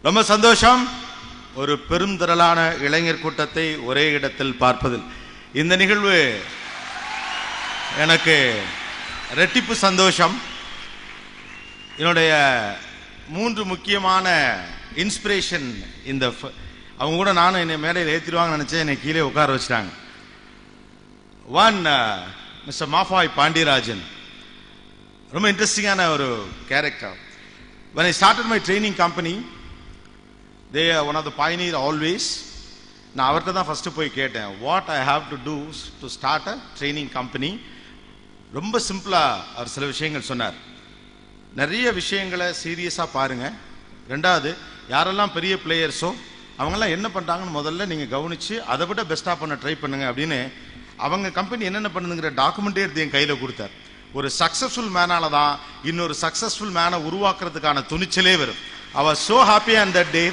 ரொம்ப சந்தோஷம் ஒரு பெரும் திரளான இளைஞர் கூட்டத்தை ஒரே இடத்தில் பார்ப்பதில். இந்த நிகழ்வு எனக்கு ரெட்டிப்பு சந்தோஷம். என்னுடைய 3 முக்கியமான இன்ஸ்பிரேஷன் இந்த அவங்க கூட நானும் என்னை மேடையில் ஏற்றிடுவாங்கன்னு நினச்சேன், என்னை கீழே உட்கார வச்சுட்டாங்க. ஒன் மிஸ்டர் மாஃபாய் பாண்டியராஜன், ரொம்ப இன்ட்ரெஸ்டிங்கான ஒரு character. when I started my training company, they are one of the pioneer always. நான் அவர்கிட்ட தான் ஃபர்ஸ்ட் போய் கேட்டேன், what I have to do to start a training company. ரொம்ப சிம்பிளா அவர் சில விஷயங்கள் சொன்னார். நிறைய விஷயங்களை சீரியஸாக பாருங்க. ரெண்டாவது, யாரெல்லாம் பெரிய பிளேயர்ஸோ அவங்கெல்லாம் என்ன பண்ணுறாங்கன்னு முதல்ல நீங்கள் கவனித்து அதை விட பெஸ்ட்டாக பண்ண ட்ரை பண்ணுங்க அப்படின்னு அவங்க கம்பெனி என்னென்ன பண்ணுங்கிற டாக்குமெண்ட்டே எடுத்து என் கையில் கொடுத்தார். ஒரு சக்ஸஸ்ஃபுல் மேனால தான் இன்னொரு சக்ஸஸ்ஃபுல் மேனை உருவாக்குறதுக்கான துணிச்சலே வரும். I was so happy on that day.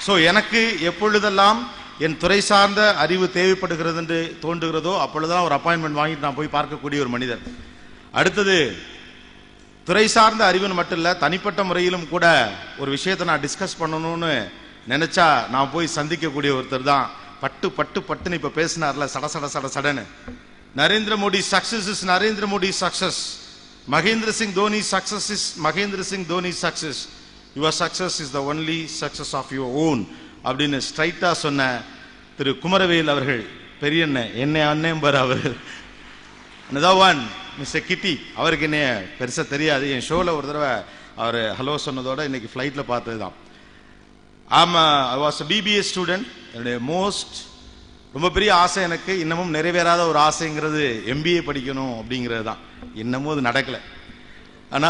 So எனக்கு எப்பொழுதெல்லாம் என் துறை சார்ந்த அறிவு தேவைப்படுகிறது என்று தோன்றுகிறதோ அப்பொழுதெல்லாம் ஒரு அப்பாயின்மெண்ட் வாங்கிட்டு நான் போய் பார்க்கக்கூடிய ஒரு மனிதர். அடுத்தது, துறை சார்ந்த அறிவுன்னு மட்டும் இல்லை, தனிப்பட்ட முறையிலும் கூட ஒரு விஷயத்தை நான் டிஸ்கஸ் பண்ணணும்னு நினைச்சா நான் போய் சந்திக்கக்கூடிய ஒருத்தர் தான். பட்டு பட்டு பட்டுன்னு இப்போ பேசினார்ல, சட சட சட சடன்னு. Narendra Modi success is Narendra Modi success, Mahendra Singh Dhoni success is Mahendra Singh Dhoni success, your success is the only success of your own அப்படின்னு ஸ்ட்ரைட்டா சொன்ன திரு குமரவேல் அவர்கள், பெரிய என்ன அண்ணேம்பர் அவர். ஒன் மிஸ்டர் கிட்டி, அவருக்கு என்ன பெருசா தெரியாது, என் ஷோல ஒரு தடவை அவர் ஹலோ சொன்னதோட இன்னைக்கு ஃபிளைட்ல பார்த்தது தான். I was a BBA student. என்னுடைய ரொம்ப பெரிய ஆசை எனக்கு, இன்னமும் நிறைவேறாத ஒரு ஆசைங்கிறது எம்பிஏ படிக்கணும் அப்படிங்கிறது தான். இன்னமும் அது நடக்கல. ஆனா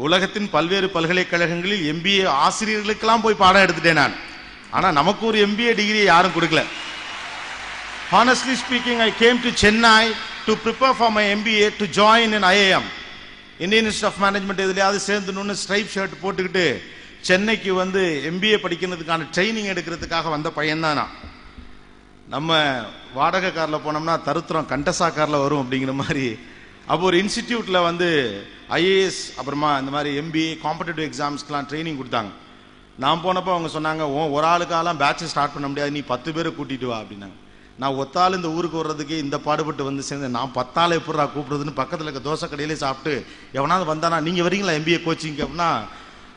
உலகத்தின் பல்வேறு பல்கலைக்கழகங்களில் எம்பிஏ ஆசிரியர்களுக்கெல்லாம் போய் பாடம் எடுத்துட்டேன் நான். ஆனா நமக்கு ஒரு எம்பிஏ டிகிரி யாரும் கொடுக்கல. Honestly speaking, I came to Chennai to prepare for my MBA to join in IIM, Indian Institute of Management. எதுலையாவது சேர்ந்துன்னு ஸ்ட்ரைப் ஷர்ட் போட்டுக்கிட்டு சென்னைக்கு வந்து எம்பிஏ படிக்கிறதுக்கான ட்ரைனிங் எடுக்கிறதுக்காக வந்த பையன்தான் நான். நம்ம வாடகை காரில் போனோம்னா தருத்திரம் கண்டசா காரில் வரும் அப்படிங்கிற மாதிரி அப்போ ஒரு இன்ஸ்டிடியூட்ல வந்து ஐஏஎஸ் அப்புறமா இந்த மாதிரி எம்பிஏ காம்படிட்டிவ் எக்ஸாம்ஸ்க்குலாம் ட்ரைனிங் கொடுத்தாங்க. நான் போனப்போ அவங்க சொன்னாங்க, ஒரு ஆளுக்காலாம் பேட்ச் ஸ்டார்ட் பண்ண முடியாது, நீ 10 பேரை கூட்டிட்டு வா அப்படின்னாங்க. நான் ஒத்தாள் இந்த ஊருக்கு வர்றதுக்கு இந்த பாடுபட்டு வந்து சேர்ந்தேன். நான் 10 ஆளை எப்படா கூப்பிடுறதுன்னு பக்கத்தில் இருக்க தோசை கடையிலே சாப்பிட்டு எவனாவது வந்தானா, நீங்கள் வரீங்களா எம்பிஏ கோச்சிங் அப்படின்னா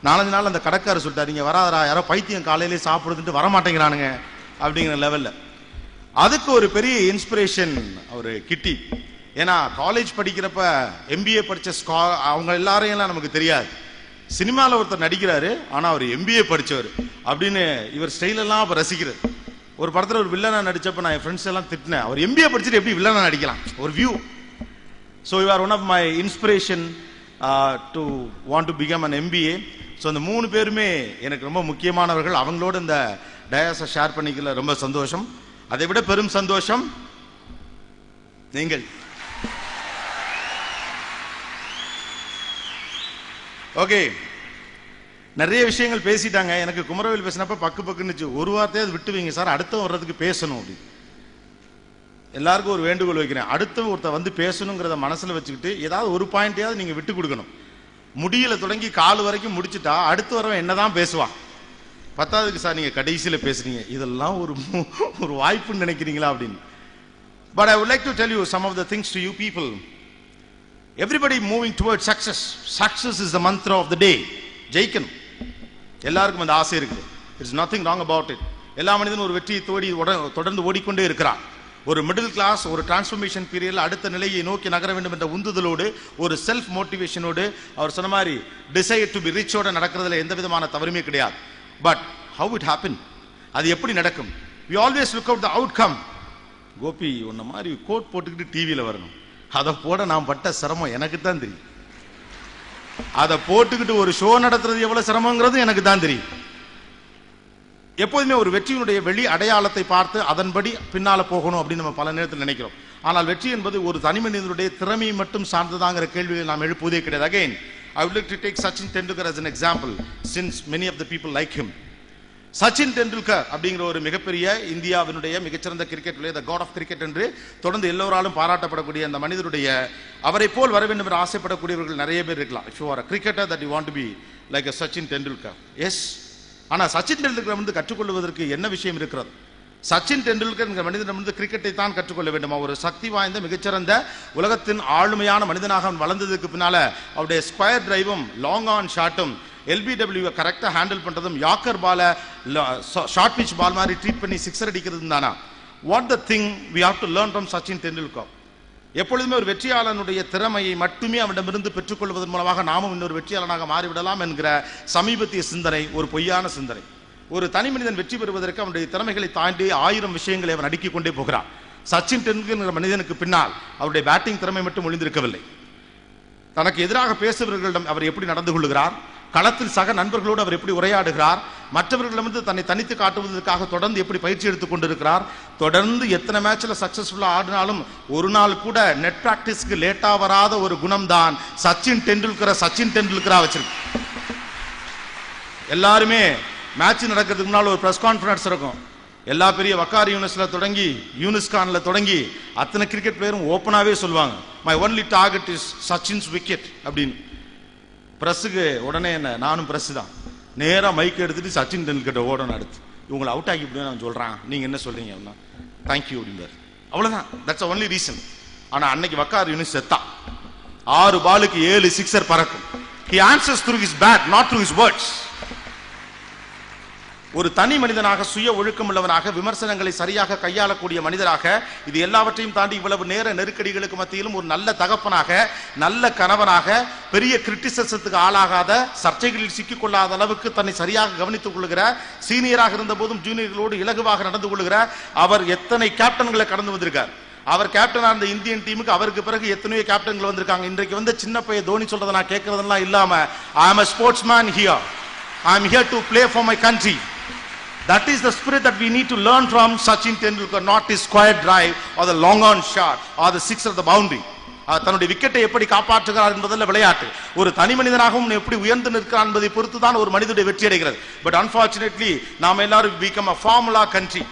4 நாள் அந்த கடைக்காரர் சொல்லிட்டார், நீங்கள் வராதரா, யாரோ பைத்தியம் காலையிலே சாப்பிடுறதுட்டு வரமாட்டேங்கிறானுங்க அப்படிங்கிற லெவலில். அதுக்கு ஒரு பெரிய இன்ஸ்பிரேஷன் ஒரு கிட்டி. ஏன்னா காலேஜ் படிக்கிறப்ப எம்பிஏ படித்த அவங்க எல்லாரையும் நமக்கு தெரியாது. சினிமாவில் ஒருத்தர் நடிக்கிறாரு, ஆனால் அவர் எம்பிஏ படித்தவர் அப்படின்னு இவர் ஸ்டைலெல்லாம் அப்போ ரசிக்கிறது. ஒரு படத்தில் ஒரு வில்லனா நடிச்சப்ப நான் என் ஃப்ரெண்ட்ஸ் எல்லாம் திட்டினேன், அவர் எம்பிஏ படிச்சுட்டு எப்படி வில்லனா நடிக்கலாம், ஒரு view. So you are one of my inspiration to want to become an MBA. So அந்த 3 பேருமே எனக்கு ரொம்ப முக்கியமானவர்கள். அவங்களோட இந்த டயாஸை ஷேர் பண்ணிக்கல ரொம்ப சந்தோஷம். அதை விட பெரும் சந்தோஷம் நீங்கள். ஓகே, நிறைய விஷயங்கள் பேசிட்டாங்க. எனக்கு குமரவேல் பேசினப்ப பக்குன்னுச்சு, ஒரு வார்த்தையாவது விட்டு வைங்க சார், அடுத்த வர்றதுக்கு பேசணும் அப்படி. எல்லாருக்கும் ஒரு வேண்டுகோள் வைக்கிறேன், அடுத்த ஒருத்தர் வந்து பேசணுங்கிறத மனசுல வச்சுக்கிட்டு ஏதாவது ஒரு பாயிண்டையாவது நீங்க விட்டு கொடுக்கணும். முடியல தொடங்கி கால் வரைக்கும் முடிச்சுட்டா அடுத்து வரவன் என்னதான் பேசுவான். 10வது சார் நீங்க கடைசியில பேசுறீங்க, இதெல்லாம் ஒரு வாய்ப்புன்னு நினைக்கிறீங்களா அப்படின்னு. But I would like to tell you some of the things to you people. Everybody moving towards success. Success is the mantra of the day. ஜெயிக்கணும், எல்லாருக்கும் அந்த ஆசை இருக்குது. There is nothing wrong about it. எல்லா மனிதனும் ஒரு வெற்றியை தொடர்ந்து ஓடிக்கொண்டே இருக்கிறான். ஒரு மிடில் கிளாஸ் ஒரு டிரான்ஸ்ஃபர்மேஷன் பீரியட்ல அடுத்த நிலையை நோக்கி நகர வேண்டும் என்ற உந்துதலோடு, ஒரு செல்ஃப் மோட்டிவேஷனோடு, அவர் சொன்ன மாதிரி டிசைர் டு பி ரிச்சோட நடக்கிறதுல எந்த விதமான தவறுமே கிடையாது. பட் how it happened, அது எப்படி நடக்கும்? We always look out the outcome. Gopi உன்ன மாதிரி கோட் போட்டுக்கிட்டு டிவியில வரணும், அதை போட நான் பட்ட சிரமம் எனக்கு தான் தெரியும். அதை போட்டுக்கிட்டு ஒரு ஷோ நடத்துறது எவ்வளவு சிரமங்கிறது எனக்கு தான் தெரியும். எப்போதுமே ஒரு வெற்றியினுடைய வெளி அடையாளத்தை பார்த்து அதன்படி பின்னால போகணும் அப்படின்னு நம்ம பல நேரத்தில் நினைக்கிறோம். ஆனால் வெற்றி என்பது ஒரு தனி மனிதனுடைய திறமையை மட்டும் சார்ந்ததாங்கிற கேள்வியை நாம் எழுப்புவதே கிடையாது. Again, I would like to take Sachin Tendulkar as an example, since many of the people like him. Sachin Tendulkar அப்படிங்கிற ஒரு மிகப்பெரிய இந்தியாவினுடைய மிகச்சிறந்த cricket player, the God of cricket என்று தொடர்ந்து எல்லோராலும் பாராட்டப்படக்கூடிய அந்த மனிதருடைய அவரை போல் வர வேண்டும் என்று ஆசைப்படக்கூடியவர்கள் நிறைய பேர் இருக்கலாம். If you are a cricketer that you want to be like a Sachin Tendulkar, yes. ஆனா சச்சின் டெண்டுல்கர் வந்து கற்றுக்கொள்வதற்கு என்ன விஷயம் இருக்கிறது? சச்சின் டெண்டுல்கர் என்கிற மனிதனிடமிருந்து கிரிக்கெட்டை தான் கற்றுக்கொள்ள வேண்டுமா? ஒரு சக்தி வாய்ந்த மிகச்சிறந்த உலகத்தின் ஆளுமையான மனிதனாக அவன் வளர்ந்ததுக்கு பின்னால அவருடைய ஸ்கொயர் டிரைவும் லாங் ஆன் ஷாட்டும் எல்பிடபிள்யூ கரெக்டாக ஹேண்டில் பண்ணுறதும் யாக்கர் பால ஷார்ட் பிச் பால் மாதிரி ட்ரீட் பண்ணி சிக்ஸர் அடிக்கிறது தானா? What the thing we have to learn from Sachin Tendulkar? எப்பொழுதுமே ஒரு வெற்றியாளனுடைய திறமையை மட்டுமே அவனிடமிருந்து பெற்றுக்கொள்வதன் மூலமாக நாமும் இன்னொரு வெற்றியாளனாக மாறிவிடலாம் என்கிற சமீபத்திய சிந்தனை ஒரு பொய்யான சிந்தனை. ஒரு தனி மனிதன் வெற்றி பெறுவதற்கு அவனுடைய திறமைகளை தாண்டி 1000 விஷயங்களை அவன் அடுக்கிக் கொண்டே போகிறான். சச்சின் டெண்டுல்கர் என்ற மனிதனுக்கு பின்னால் அவருடைய பேட்டிங் திறமை மட்டும் ஒளிந்திருக்கவில்லை. தனக்கு எதிராக பேசுபவர்களிடம் அவர் எப்படி நடந்து கொள்கிறார், களத்தில் சக நண்பர்களோடு அவர் எப்படி உரையாடுகிறார், மற்றவர்களிடமிருந்து தன்னை தனித்து காட்டுவதற்காக தொடர்ந்து எப்படி பயிற்சி எடுத்துக் கொண்டிருக்கிறார், தொடர்ந்து எத்தனை மேட்ச்ல சக்சஸ்ஃபுல்லா ஆடினாலும் ஒரு நாள் கூட நெட் பிராக்டிஸ்க்கு லேட்டா வராத ஒரு குணம் தான் சச்சின் டெண்டுல்கரா வச்சிருக்கு. எல்லாருமே மேட்ச் நடக்கிறதுக்கு முன்னால் ஒரு பிரஸ் கான்ஃபரன்ஸ் இருக்கும். எல்லா பெரிய வக்கார் யூனிஸ்ல தொடங்கி யூனிஸ்கான்ல தொடங்கி அத்தனை கிரிக்கெட் பிளேயரும் ஓப்பனாவே சொல்லுவாங்க, my only target is Sachin's wicket அப்படின்னு. பிரஸுக்கு உடனே என்ன, நானும் பிரஸ் தான், நேரா மைக் எடுத்துட்டு சச்சின் டெண்டுல்கர் ஓடணும், அடுத்து இவங்களை அவுட் ஆகி இப்படி நான் சொல்றான், நீங்க என்ன சொல்றீங்க அப்படின்னா தேங்க்யூ அப்படின்பார். அவ்வளவுதான், தட்ஸ் ஒன்லி ரீசன். ஆனா அன்னைக்கு வக்கார் யூனிஸ் செத்தா 6 பாலுக்கு 7 சிக்ஸர் பறக்கும். He answers through his bat, not through his words. ஒரு தனி மனிதனாக சுய ஒழுக்கம் உள்ளவனாக விமர்சனங்களை சரியாக கையாளக்கூடிய மனிதராக இது எல்லாவற்றையும் தாண்டி இவ்வளவு நேர நெருக்கடிகளுக்கு மத்தியிலும் ஒரு நல்ல தகப்பனாக, நல்ல கணவனாக, பெரிய கிரிட்டிசிசத்துக்கு ஆளாகாத, சர்ச்சைகளில் சிக்கிக்கொள்ளாத அளவுக்கு தன்னை சரியாக கவனித்துக் கொள்ளுகிற, சீனியராக இருந்த போதும் ஜூனியர்களோடு இலகுவாக நடந்து கொள்ளுகிற அவர் எத்தனை கேப்டன்களை கடந்து வந்திருக்கார். அவர் கேப்டனா இருந்த இந்தியன் டீமுக்கு அவருக்கு பிறகு எத்தனையோ கேப்டன்கள் வந்திருக்காங்க. இன்றைக்கு வந்து சின்ன பையன் தோனி சொல்றதை நான் கேட்கறதெல்லாம் இல்லாம I am a sportsman here. I am here to play for my country. That is the spirit that we need to learn from Sachin Tendulkar, not his square drive or the long on shot or the six of the boundary. தன்னுடைய விக்கெட்டை எப்படி காப்பாற்றுகிறார் என்பதில் விளையாட்டு. ஒரு தனி மனிதனாகவும் எப்படி உயர்ந்து நிற்கிறார் என்பதை பொறுத்து தான் ஒரு மனிதனுடைய வெற்றி அடைகிறது. பட் அன்பார்ச்சுனேட்லி நாம் எல்லாரும் become a formula country.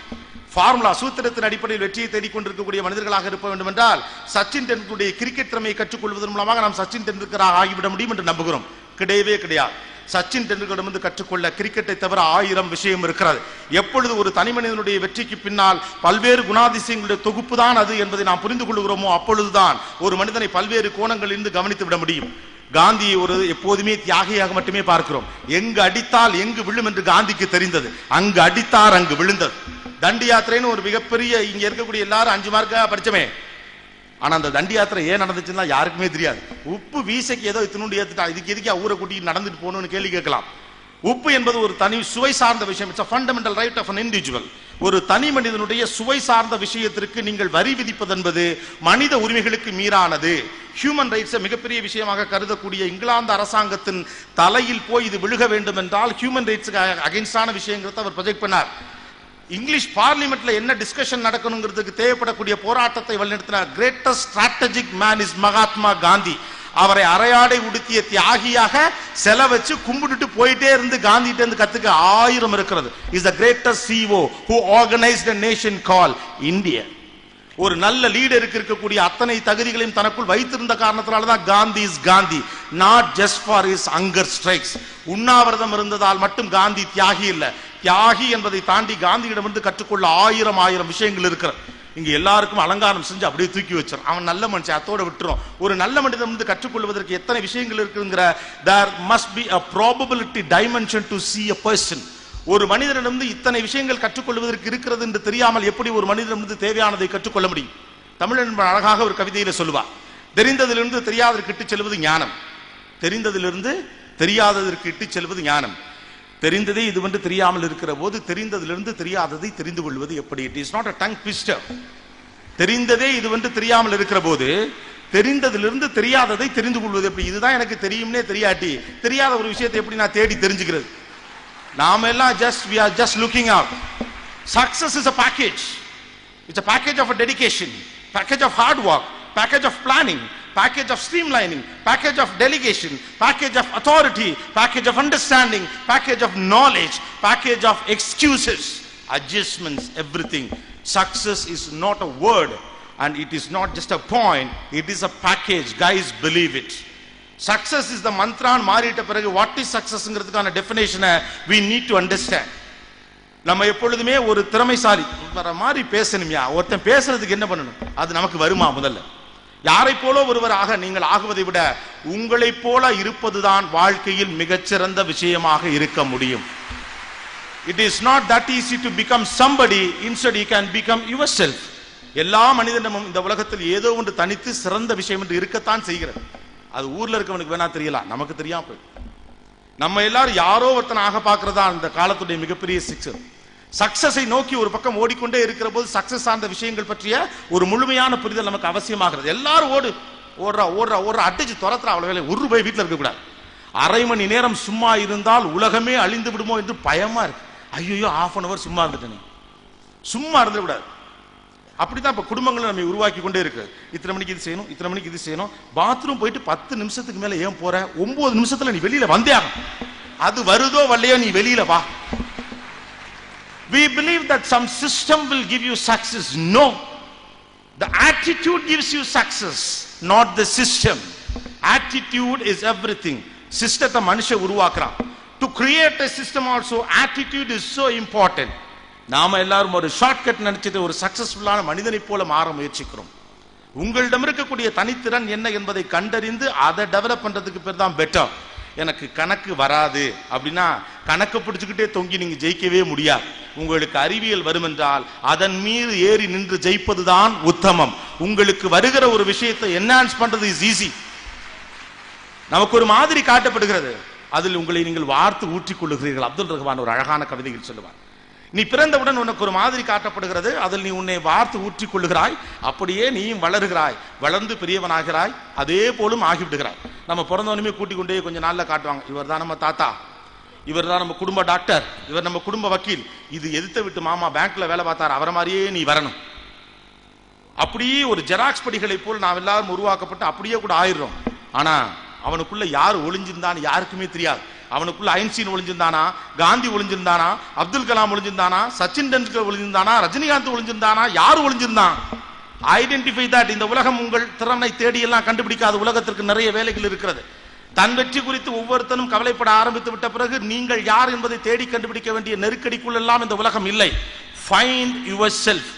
Formula சூத்திரத்தின் அடிப்படையில் வெற்றியை தேடிக்கொண்டிருக்கக்கூடிய மனிதர்களாக இருக்க வேண்டும் என்றால் சச்சின் டெண்டுல்கருடைய கிரிக்கெட் திறமையை கற்றுக்கொள்வதன் மூலமாக நாம் சச்சின் டெண்டுல்கராக ஆகிவிட முடியும் என்று நம்புகிறோம். கிடையவே கிடையாது. சச்சின் டெண்டுல்கரிடமிருந்து கற்றுக்கொள்ள கிரிக்கெட்டை தவிர 1000 விஷயம் இருக்கிறது. எப்பொழுது ஒரு தனி மனிதனுடைய வெற்றிக்கு பின்னால் பல்வேறு குணாதிசயங்களுடைய தொகுப்பு தான் அது என்பதை நாம் புரிந்து கொள்கிறோமோ அப்பொழுதுதான் ஒரு மனிதனை பல்வேறு கோணங்களிலிருந்து கவனித்து விட முடியும். காந்தியை ஒரு எப்போதுமே தியாகியாக மட்டுமே பார்க்கிறோம். எங்கு அடித்தால் எங்கு விழும் என்று காந்திக்கு தெரிந்தது. அங்கு அடித்தார், அங்கு விழுந்தது. தண்டி யாத்திரைன்னு ஒரு மிகப்பெரிய, இங்க இருக்கக்கூடிய எல்லாரும் 5 மார்க்கா படிச்சமே, ஆனா அந்த தண்டி யாத்திரை ஏன் நடந்துச்சுன்னா யாருக்குமே தெரியாது. உப்பு வீசைக்கு ஏதோ இத்தினுண்டு ஏத்துட்டா, இதுக்கு எதுக்கு ஊரை கூட்டி நடந்துட்டு போகணும்னு கேள்வி கேட்கலாம். உப்பு என்பது ஒரு தனி சுவை சார்ந்த விஷயம். It's a fundamental right of an individual. ஒரு தனி மனிதனுடைய சுவை சார்ந்த விஷயத்திற்கு நீங்கள் வரி விதிப்பது என்பது மனித உரிமைகளுக்கு மீறானது. ஹியூமன் ரைட்ஸை மிகப்பெரிய விஷயமாக கருதக்கூடிய இங்கிலாந்து அரசாங்கத்தின் தலையில் போய் இது விழுக வேண்டும் என்றால் ஹியூமன் ரைட்ஸுக்கு அகைன்ஸ்டான விஷயங்கிறத அவர் ப்ரொஜெக்ட் பண்ணார். இங்கிலீஷ் பார்லிமெண்ட்ல என்ன டிஸ்கஷன் நடக்கணுங்கிறதுக்கு தேவைப்படக்கூடிய போராட்டத்தை வழிநடத்தினார். Greatest strategic man is Mahatma Gandhi. அவரை அரையாடை உடுத்திய தியாகியாக செலவச்சு கும்பிட்டுட்டு போயிட்டே இருந்து காந்திகிட்ட இருந்து கத்துக்க 1000 இருக்கிறது. Is the greatest CEO who organized a nation called India. ஒரு நல்ல லீடருக்கு இருக்கக்கூடிய அத்தனை தகுதிகளையும் தனக்குள் வைத்திருந்த காரணத்தினால தான் Gandhi is Gandhi, not just for his hunger strikes. உண்ணாவிரதம் இருந்ததால் மட்டும் காந்தி தியாகி இல்ல. தியாகி என்பதை தாண்டி காந்தியிடமிருந்து கற்றுக்கொள்ள 1000 விஷயங்கள் இருக்கிறது. இங்க எல்லாருக்கும் அலங்காரம் செஞ்சு அப்படியே தூக்கி வச்சிடும். அவன் நல்ல மனுஷன், அத்தோட விட்டுரும். ஒரு நல்ல மனிதனிடமிருந்து கற்றுக்கொள்வதற்கு எத்தனை விஷயங்கள் இருக்குங்கிற there must be a probability dimension to see a person. ஒரு மனிதனிடமிருந்து இத்தனை விஷயங்கள் கற்றுக்கொள்வதற்கு இருக்கிறது என்று தெரியாமல் எப்படி ஒரு மனிதனிடமிருந்து தேவையானதை கற்றுக்கொள்ள முடியும்? தமிழன் அழகாக ஒரு கவிதையில சொல்லுவார், தெரிந்ததிலிருந்து தெரியாததற்கு இட்டு செல்வது ஞானம், தெரிந்ததிலிருந்து தெரியாததற்கு இட்டு செல்வது ஞானம். தெரிந்ததே இதுவென்று தெரியாமல் இருக்கிற போது தெரிந்ததிலிருந்து தெரியாததை தெரிந்து கொள்வது எப்படி? It is not a tongue twister. தெரிந்ததே இதுவென்று தெரியாமல் இருக்கிற போது தெரிந்ததிலிருந்து தெரியாததை தெரிந்து கொள்வது எப்படி? இதுதான் எனக்கு தெரியும்னே தெரியாட்டி தெரியாத ஒரு விஷயத்தை எப்படி நான் தேடி தெரிஞ்சுக்கிறது? நாம எல்லாம் we are just looking out. Success is a package. It's a package of a dedication, package of hard work, package of planning, package of streamlining, package of delegation, package of authority, package of understanding, package of knowledge, package of excuses, adjustments, everything. Success is not a word and it is not just a point, it is a package. Guys, believe it. Success is the mantra. மாறிட்ட பிறகு what is success ங்கிறதுக்கான டெஃபினேஷனை we need to understand. நம்ம எப்பொழுதுமே ஒரு திறமைசாலி வர மாதிரி பேசணும்யா, ஒருத்தன் பேசுறதுக்கு என்ன பண்ணணும், அது நமக்கு வருமா? முதல்ல யாரை போல ஒருவராக நீங்கள் ஆகுவதை விட உங்களை போல இருப்பதுதான் வாழ்க்கையில் மிகச்சிறந்த விஷயமாக இருக்க முடியும். It is not that easy to become somebody, instead you can become yourself. எல்லா மனிதனும் இந்த உலகத்தில் ஏதோ ஒன்று தனித்து சிறந்த விஷயம் என்று இருக்கத்தான் செய்கிறது. அது ஊர்ல இருக்கவனுக்கு வேணா தெரியலாம், நமக்கு தெரியாம போய் நம்ம எல்லாரும் யாரோ ஒருத்தனாக பார்க்கறதா இந்த காலத்துடைய மிகப்பெரிய சிக்கல். சக்சஸை நோக்கி ஒரு பக்கம் ஓடிக்கொண்டே இருக்கிற போது சக்சஸ் சார்ந்த விஷயங்கள் பற்றிய ஒரு முழுமையான புரிதல் நமக்கு அவசியமாகிறது. எல்லாரும் ஓடுறா அடிச்சு துரத்துறா, அவ்வளவு வேலை. ஒரு ரூபாய் வீட்டில் இருக்கக்கூடாது. அரை மணி நேரம் சும்மா இருந்தால் உலகமே அழிந்து விடுமோ என்று பயமா இருக்கு. ஐயோ, ½ an hour சும்மா இருந்துட்டேன். சும்மா இருந்துவிடாது. அப்படிதான் இப்ப குடும்பங்களை நம்ம உருவாக்கி கொண்டே இருக்கு. இத்தனை மணிக்கு இது செய்யணும், இத்தனை மணிக்கு இது செய்யணும். பாத்ரூம் போயிட்டு 10 நிமிஷத்துக்கு மேல ஏன் போற? 9 நிமிஷத்துல நீ வெளியில வந்தே ஆகும். அது வருதோ வரலையோ நீ வெளியில வா. We believe that some system will give you success. No, the attitude gives you success, not the system. Attitude is everything. System மனுஷன் உருவாக்குறான். To create a system also, attitude is so important. நாம எல்லாரும் ஒரு shortcut நினைச்சிட்டு ஒரு சக்சஸ்ஃபுல்லான மனிதனை போல மாற முயற்சிக்கிறோம். உங்களிடம் இருக்கக்கூடிய தனித்திறன் என்ன என்பதை கண்டறிந்து அதை டெவலப் பண்றதுக்கு பேர் தான் பெட்டர். எனக்கு கணக்கு வராது அப்படின்னா கணக்கு பிடிச்சுக்கிட்டே தொங்கி நீங்க ஜெயிக்கவே முடியாது. உங்களுக்கு அறிவியல் வரும் என்றால் அதன் மீது ஏறி நின்று ஜெயிப்பதுதான் உத்தமம். உங்களுக்கு வருகிற ஒரு விஷயத்தை என்ஹான்ஸ் பண்றது இஸ் ஈஸி. நமக்கு ஒரு மாதிரி காட்டப்படுகிறது, அதில் உங்களை நீங்கள் வார்த்து ஊற்றிக் கொள்ளுகிறீர்கள். அப்துல் ரஹ்மான் ஒரு அழகான கவிதையில் சொல்லுவார், நீ பிறந்தவுடன் உனக்கு ஒரு மாதிரி காட்டப்படுகிறது, அதில் நீ உன்னை வார்த்து ஊற்றிக் கொள்ளுகிறாய், அப்படியே நீயும் வளருகிறாய், வளர்ந்து பெரியவனாகிறாய், அதே போலும் ஆகிவிடுகிறாய். நம்ம பிறந்தவனுமே கூட்டிக் கொண்டே கொஞ்ச நாள்ல காட்டுவாங்க, இவர் தான் நம்ம தாத்தா, இவர் தான் நம்ம குடும்ப டாக்டர், இவர் நம்ம குடும்ப வக்கீல், இது எதிர்த்த விட்டு மாமா பேங்க்ல வேலை பார்த்தார், அவரை மாதிரியே நீ வரணும். அப்படியே ஒரு ஜெராக்ஸ் படிகளை போல் நாம் எல்லாரும் உருவாக்கப்பட்டு அப்படியே கூட ஆயிடுறோம். ஆனா அவனுக்குள்ள யார் ஒளிஞ்சிருந்தான்னு யாருக்குமே தெரியாது. அவனுக்குள்ள ஐன்ஸ்டீன் ஒளிஞ்சிருந்தானா, காந்தி ஒளிஞ்சிருந்தானா, அப்துல் கலாம் ஒளிஞ்சிருந்தானா, சச்சின் டெண்டுல்கர் ஒளிஞ்சிருந்தானா, ரஜினிகாந்த் ஒளிஞ்சிருந்தானா, யார் ஒளிஞ்சிருந்தான்? Identify that. இந்த உலகம் உங்கள் திறனை தேடி எல்லாம் கண்டுபிடிக்காத உலகத்திற்கு நிறைய வேலைகள் இருக்கிறது. தன் வெற்றி குறித்து ஒவ்வொருத்தனும் கவலைப்பட ஆரம்பித்து விட்ட பிறகு நீங்கள் யார் என்பதை தேடி கண்டுபிடிக்க வேண்டிய நெருக்கடிக்குள் எல்லாம் இந்த உலகம் இல்லை. Find your self.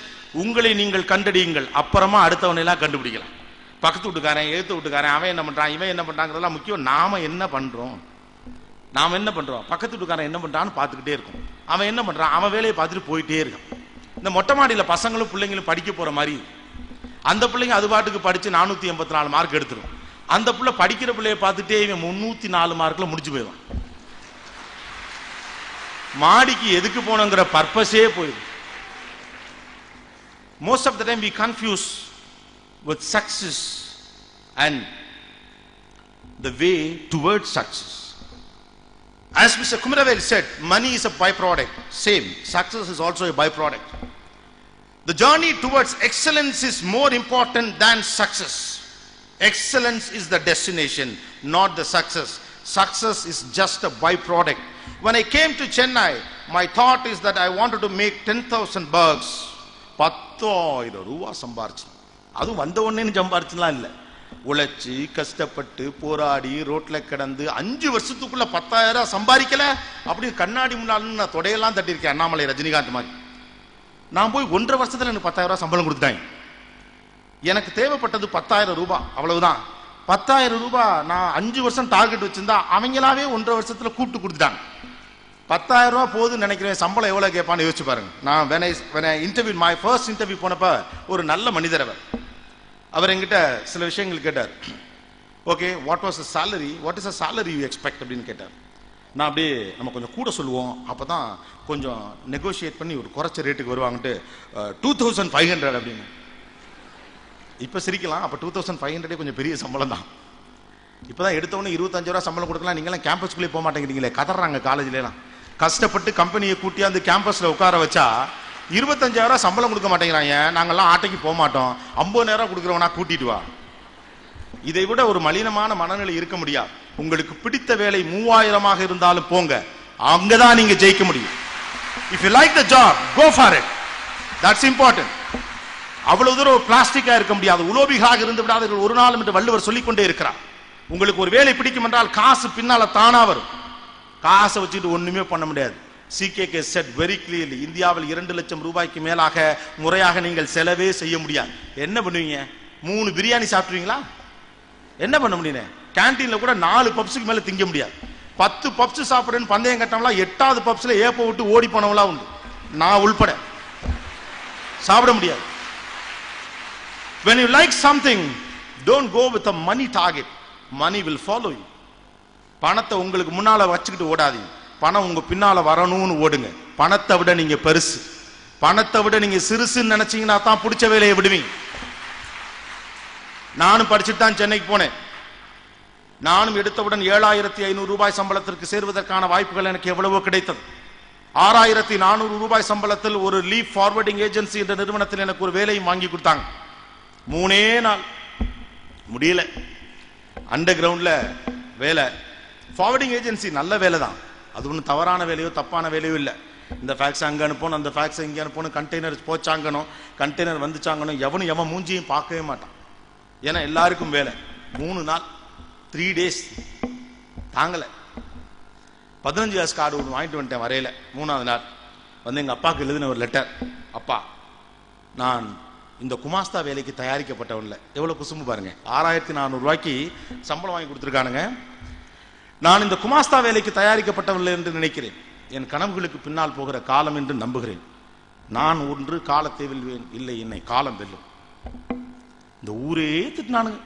உங்களை நீங்கள் கண்டடியுங்கள், அப்புறமா அடுத்தவனை எல்லாம் கண்டுபிடிக்கலாம். பக்கத்து வீட்டுக்காரன், எழுத்து வீட்டுக்காரன், அவன் என்ன பண்றான், இவன் என்ன பண்றாங்கிறதெல்லாம் முக்கியம். நாம என்ன பண்றோம், பக்கத்து வீட்டுக்காரன் என்ன பண்றான்னு பார்த்துக்கிட்டே இருக்கும். அவன் என்ன பண்றான், அவன் வேலையை பார்த்துட்டு போயிட்டே இருக்கான். இந்த மொட்டை மாடியில பசங்களும் பிள்ளைங்களும் படிக்க போற மாதிரி, அந்த பிள்ளைங்க அது பாட்டுக்கு படிச்சு 484 மார்க் எடுத்துரும். அந்த பிள்ளை படிக்கிற பிள்ளைய பார்த்துட்டே இவன் 304 மார்க்ல முடிச்சு போயிடுவான். மாடிக்கு எதுக்கு போனங்கிற பர்பஸே போயிடும். Most of the time we confuse with success and the way towards success. As Mr. Kumaravel said, money is a byproduct. Same, success is also a byproduct. The journey towards excellence is more important than success. Excellence is the destination, not the success. Success is just a byproduct. When I came to Chennai, my thought is that I wanted to make 10,000 bucks. 10,000 ரூபா சம்பாரிச்சு, அதுவும் வந்த உடனே சம்பாரிச்சுலாம் இல்லை, உழைச்சி கஷ்டப்பட்டு போராடி ரோட்ல கிடந்து 5 வருஷத்துக்குள்ள 10,000 சம்பாதிக்கல அப்படின்னு கண்ணாடி முன்னாள் நான் தொடையெல்லாம் தட்டியிருக்கேன். அண்ணாமலை, ரஜினிகாந்த் மாதிரி. நான் போய் 1.5 வருஷத்துல எனக்கு 10,000 சம்பளம் கொடுத்துட்டாங்க. எனக்கு தேவைப்பட்டது 10,000 ரூபாய், அவ்வளவுதான். 10,000 ரூபாய் நான் 5 வருஷம் டார்கெட் வச்சிருந்தா அவங்களாவே 1.5 வருஷத்துல கூப்பிட்டு கொடுத்துட்டாங்க. 10,000 ரூபாய் போதுன்னு நினைக்கிறேன். சம்பளம் எவ்வளவு கேட்பான்னு யோசிச்சு பாருங்க. நான் when I interviewed my first interview போனப்ப ஒரு நல்ல மனிதர் அவர் என்கிட்ட சில விஷயங்கள் கேட்டார். Okay, what is a salary you expect அப்படின்னு கேட்டார். நான் அப்படியே நம்ம கொஞ்சம் கூட சொல்லுவோம், அப்பதான் கொஞ்சம் நெகோசியேட் பண்ணி ஒரு குறைச்ச ரேட்டுக்கு வருவாங்கட்டு 2,500 அப்படின்னு. இப்ப சிரிக்கலாம், அப்ப 2,500 கொஞ்சம் பெரிய சம்பளம் தான். இப்பதான் எடுத்தவொடனே 25 ரூபாய் சம்பளம் கொடுக்கலாம். நீங்களாம் கேம்பஸ்குள்ளே போக மாட்டேங்கிறீங்களே, கதறாங்க காலேஜ்ல எல்லாம். கஷ்டப்பட்டு கம்பெனியை கூட்டி அந்த கேம்பஸ்ல உட்கார வச்சா 25,000 சம்பளம் கொடுக்க மாட்டேங்கிறாங்க. நாங்கெல்லாம் ஆட்டைக்கு போக மாட்டோம், 50,000 கொடுக்குறவனா கூட்டிட்டு வா. இதை விட ஒரு மலினமான மனநிலை இருக்க முடியாது. உங்களுக்கு பிடித்த வேலை 3000 இருந்தாலும் போங்க, அங்கதான் நீங்க ஜெயிக்க முடியும். If you like the job, go for it. That's important. அவ்வளவு தூரம் பிளாஸ்டிக்கா இருக்க முடியாது, உலோபிகளாக இருந்து விடாதீர்கள் ஒரு நாளும் என்று வள்ளுவர் சொல்லிக்கொண்டே இருக்கிறார். உங்களுக்கு ஒரு வேலை பிடிக்கும் என்றால் காசு பின்னால தானா வரும். காசை வச்சுட்டு ஒண்ணுமே பண்ண முடியாது. CKK said very clearly, இந்தியாவில் 2 லட்சம் ரூபாய்க்கு மேலாக முறையாக நீங்கள் செலவே செய்ய முடியாது. என்ன பண்ணுவீங்க? 3 பிரியாணி சாப்பிடுவீங்களா? என்ன பண்ண முடியும்? கேண்டீன்ல கூட 4 பப்ஸுக்கு மேல திங்க முடியாது. 10 பப்ஸ் சாப்பிடுறேன்னு பந்தயம் கட்டவங்களா 8வது பப்ஸ்ல ஏப்ப விட்டு ஓடி போனவங்களா உண்டு, நான் உள்பட. சாப்பிட முடியாது. When you like something, don't go with a money target. Money will follow you. பணத்தை உங்களுக்கு முன்னால வச்சுக்கிட்டு ஓடாதீங்க. பணம் உங்க பின்னால வரணும்னு ஓடுங்க. பணத்தை விட நீங்க பெருசு, பணத்தை விட நீங்க சிறுசுன்னு நினைச்சீங்கன்னா தான் பிடிச்ச வேலையை விடுவீங்க. நானும் படிச்சுட்டு தான் சென்னைக்கு போனேன். நானும் எடுத்தவுடன் 7500 ரூபாய் சம்பளத்திற்கு சேர்வதற்கான வாய்ப்புகள் எனக்கு எவ்வளவோ கிடைத்தது. 6400 ரூபாய் சம்பளத்தில் ஒரு லீப் ஃபார்வர்டிங் ஏஜென்சி என்ற நிறுவனத்தில் எனக்கு ஒரு வேலையும் வாங்கி கொடுத்தாங்க. 3 நாள் முடியல. அண்டர் கிரவுண்ட்ல வேலை. ஃபார்வர்டிங் ஏஜென்சி நல்ல வேலை தான், அது ஒன்றும் தவறான வேலையோ தப்பான வேலையோ இல்லை. இந்த ஃபேக்ஸ் அங்கே அனுப்பணும், அந்த ஃபேக்ஸ் இங்கே அனுப்பணும், கண்டெய்னர் போச்சாங்கணும், கண்டெய்னர் வந்துச்சாங்கணும், எவன் மூஞ்சியும் பார்க்கவே மாட்டான். ஏன்னா எல்லாருக்கும் வேலை. 3 நாள் 3 days தாங்கல. 15 காசு கார்டு ஒன்று வாங்கிட்டு வந்துட்டேன் வரையில. 3வது நாள் வந்து எங்க அப்பாவுக்கு எழுதின ஒரு லெட்டர். அப்பா, நான் இந்த குமாஸ்தா வேலைக்கு தயாரிக்கப்பட்டவன்ல. எவ்வளவு குசும்பு பாருங்க. 6400 ரூபாய்க்கு சம்பளம் வாங்கி கொடுத்துருக்கானுங்க. நான் இந்த குமாஸ்தா வேலைக்கு தயாரிக்கப்பட்டவன்ல என்று நினைக்கிறேன். என் கனவுகளுக்கு பின்னால் போகிற காலம் என்று நம்புகிறேன். நான் ஒன்று காலத்தை வெல்வேன், இல்லை என்னை காலம் வெல்லும். இந்த ஊரே திட்டினானுங்க,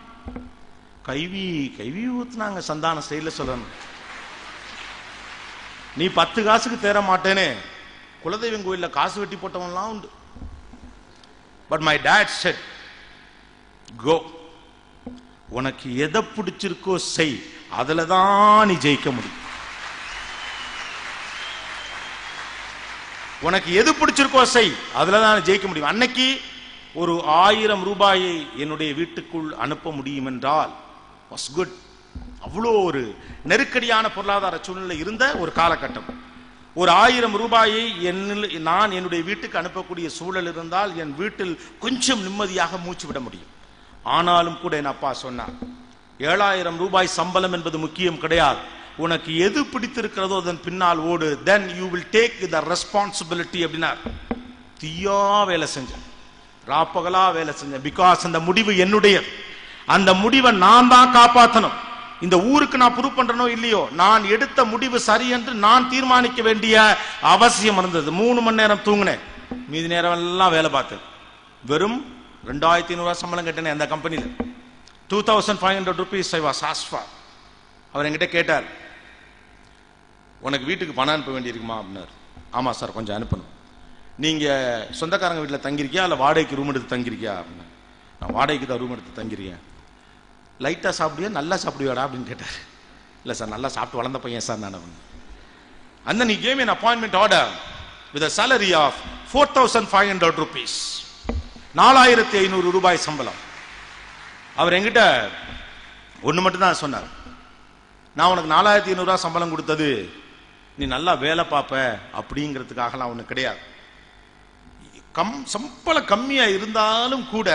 கைவி ஊத்துனாங்க. சந்தான ஸ்டைல சொல்லணும், நீ 10 காசுக்கு தேர மாட்டேனே. குலதெய்வம் கோயில்ல காசு வெட்டி போட்டவன்லாம் உண்டு. But my dad said, go. உனக்கு எதை பிடிச்சிருக்கோ செய், அதுல தான் நீ ஜெயிக்க முடியும். உனக்கு எது பிடிச்சிருக்கோ செய், அதுல தான் ஜெயிக்க முடியும். அன்னைக்கு ஒரு 1000 ரூபாயை என்னுடைய வீட்டுக்குள் அனுப்ப முடியும் என்றால் was good. அவ்வளோ ஒரு நெருக்கடியான பொருளாதார சூழ்நிலை இருந்த ஒரு காலகட்டம். ஒரு 1000 ரூபாயை நான் என்னுடைய வீட்டுக்கு அனுப்பக்கூடிய சூழல் இருந்தால் என் வீட்டில் கொஞ்சம் நிம்மதியாக மூச்சு விட முடியும். ஆனாலும் கூட என் அப்பா சொன்னார், 7000 ரூபாய் சம்பளம் என்பது முக்கியம் கிடையாது, உனக்கு எது பிடித்திருக்கிறதோ அதன் பின்னால் ஓடு, then you will take the responsibility அப்படின்னார். தீயா வேலை செஞ்சேன், ராப்பகலா வேலை செஞ்சேன். பிகாஸ் அந்த முடிவு என்னுடைய, அந்த முடிவை நான் தான் காப்பாற்றணும். இந்த ஊருக்கு நான் ப்ரூவ் பண்றனோ இல்லையோ, நான் எடுத்த முடிவு சரி என்று நான் தீர்மானிக்க வேண்டிய அவசியம் இருந்தது. 3 மணி நேரம் தூங்கினேன், மீதி நேரம் எல்லாம் வேலை பார்த்தேன். வெறும் 2500 ரூபாய் சம்பளம் கேட்டேன் அந்த கம்பெனியில். 2500 rupees I was asked for. அவர் என்கிட்ட கேட்டார், உனக்கு வீட்டுக்கு பணம் அனுப்ப வேண்டியிருக்குமா அப்படின்னாரு. ஆமா சார், கொஞ்சம் அனுப்பணும். நீங்க சொந்தக்காரங்க வீட்டில் தங்கிருக்கியா இல்லை வாடகைக்கு ரூம் எடுத்து தங்கிருக்கியா அப்படின்னா. நான் வாடகைக்கு தான் ரூம் எடுத்து தங்கிருக்கேன். லைட்டா சாப்பிடுவியா, நல்லா சாப்பிடுவியாடா அப்படின்னு கேட்டார். இல்லை சார், நல்லா சாப்பிட்டு வளர்ந்த பையன் சார் நான் அப்படின்னு. And then he gave me an appointment order with a salary of 4500 rupees. 4500 ரூபாய் சம்பளம். அவர் என்கிட்ட ஒன்று மட்டும் தான் சொன்னார், நான் உனக்கு 4500 ரூபாய் சம்பளம் கொடுத்தது நீ நல்லா வேலை பார்ப்ப அப்படிங்கிறதுக்காகலாம் ஒன்று கிடையாது. சம்பளம் கம்மியா இருந்தாலும் கூட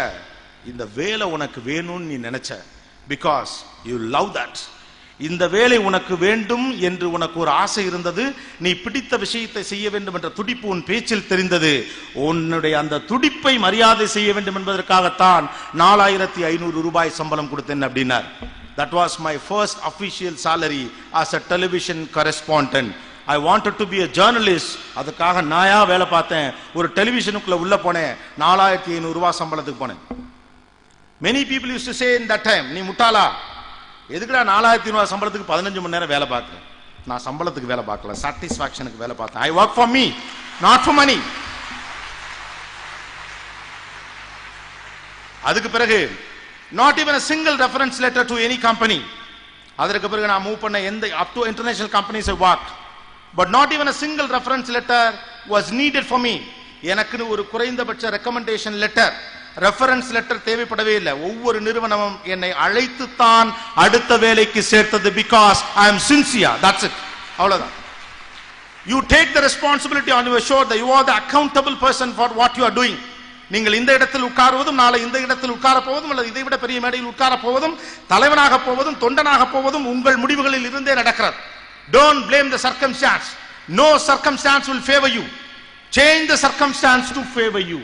இந்த வேலை உனக்கு வேணும்னு நீ நினைச்ச, பிகாஸ் யூ லவ் தட். இந்த வேலை உனக்கு வேண்டும் என்று உனக்கு ஒரு ஆசை இருந்தது, நீ பிடித்த விஷயத்தை செய்ய வேண்டும் என்ற துடிப்பு உன் பேச்சில் தெரிந்தது. உன்னுடைய அந்த துடிப்பை மரியாதை செய்ய வேண்டும் என்பதற்காகத்தான் 4500 ரூபாய் சம்பளம் கொடுத்தேன் அப்படின்னார். That was my first official salary as a television correspondent. I wanted to be a journalist. அதுக்காக நாயா வேலை பார்த்தேன். ஒரு டெலிவிஷனுக்குள்ள உள்ள போனேன், 4500 ரூபாய் சம்பளத்துக்கு போனேன். Many people used to say in that time, நீ முட்டாளா, எதுக்குடா 4500 ரூபாய் சம்பளத்துக்கு 15 மணி நேரம் வேலை பார்க்கிறேன். நான் சம்பளத்துக்கு வேலை பார்க்கல, சாட்டிஸ்பாக்சனுக்கு வேலை பார்த்தேன். I work for me, not for money. அதுக்கு பிறகு not even a single reference letter to any company. அதற்கு பிறகு நான் மூவ் பண்ண எந்த up to international companies I worked, but not even a single reference letter was needed for me. எனக்குன்னு ஒரு குறைந்தபட்ச ரெக்கமெண்டேஷன் லெட்டர் ரெஃபரன்ஸ் லெட்டர் தேவைப்படவே இல்லை. ஒவ்வொரு நிறுவனமும் என்னை அழைத்துத்தான் அடுத்த வேலைக்கு சேர்த்தது. Because I am sincere. That's it. அவ்வளவுதான். You take the responsibility on your shoulder. You are the accountable person for what you are doing. நீங்கள் இந்த இடத்தில் உட்காருவதும், நாளை இந்த இடத்தில் உட்கார போவதும், அல்லது இதை விட பெரிய மேடையில் உட்கார போவதும், தலைவனாக போவதும், தொண்டனாக போவதும் உங்கள் முடிவுகளில் இருந்தே நடக்கிறது. Don't blame the circumstance. No circumstance will favor you. Change the circumstance to favor you.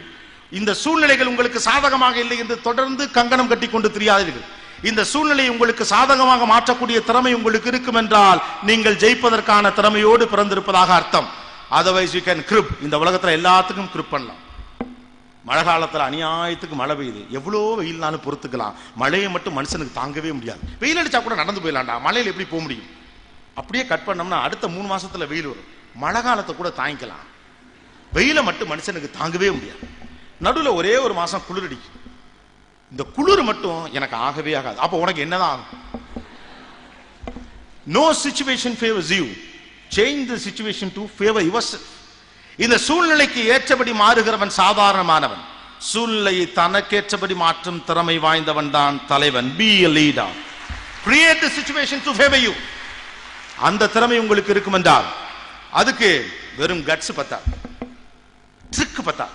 இந்த சூழ்நிலைகள் உங்களுக்கு சாதகமாக இல்லை என்று தொடர்ந்து கங்கணம் கட்டி கொண்டு திரியாதீர்கள். இந்த சூழ்நிலையை உங்களுக்கு சாதகமாக மாற்றக்கூடிய திறமை உங்களுக்கு இருக்கும் என்றால் நீங்கள் ஜெயிப்பதற்கான திறமையோடு பிறந்திருப்பதாக அர்த்தம். Otherwise you can grip. இந்த உலகத்துல எல்லாத்துக்கும் கிரிப் பண்ணலாம். மழை காலத்துல அநியாயத்துக்கு மழை பெய்யுது, எவ்வளோ வெயில்னாலும் பொறுத்துக்கலாம். மழையை மட்டும் மனுஷனுக்கு தாங்கவே முடியாது. வெயில் அடிச்சா கூட நடந்து போயிடலாம்டா, மழையில எப்படி போக முடியும்? அப்படியே கட் பண்ணோம்னா அடுத்த 3 மாசத்துல வெயில் வரும். மழை காலத்தை கூட தாங்கிக்கலாம், வெயிலை மட்டும் மனுஷனுக்கு தாங்கவே முடியாது. நடுவில் ஒரே ஒரு மாசம் குளிர் அடிக்கும். இந்த குளிர் மட்டும் எனக்கு ஆகவே ஆகாது. அப்ப உனக்கு என்னதான் ஆகும்? No situation favors you. Change the situation to favor yourself. இந்த சூழ்நிலைக்கு ஏற்றபடி மாறுகிறவன் சாதாரணமானவன். சூழ்நிலையை தனக்கேற்றபடி மாற்றும் திறமை வாய்ந்தவன் தான் தலைவன். Be a leader. Create the situation to favor you. அந்த திறமை உங்களுக்கு இருக்கும் என்றால் அதுக்கு வெறும் கட்ஸ் பத்தா, ட்ரிக் பத்தா.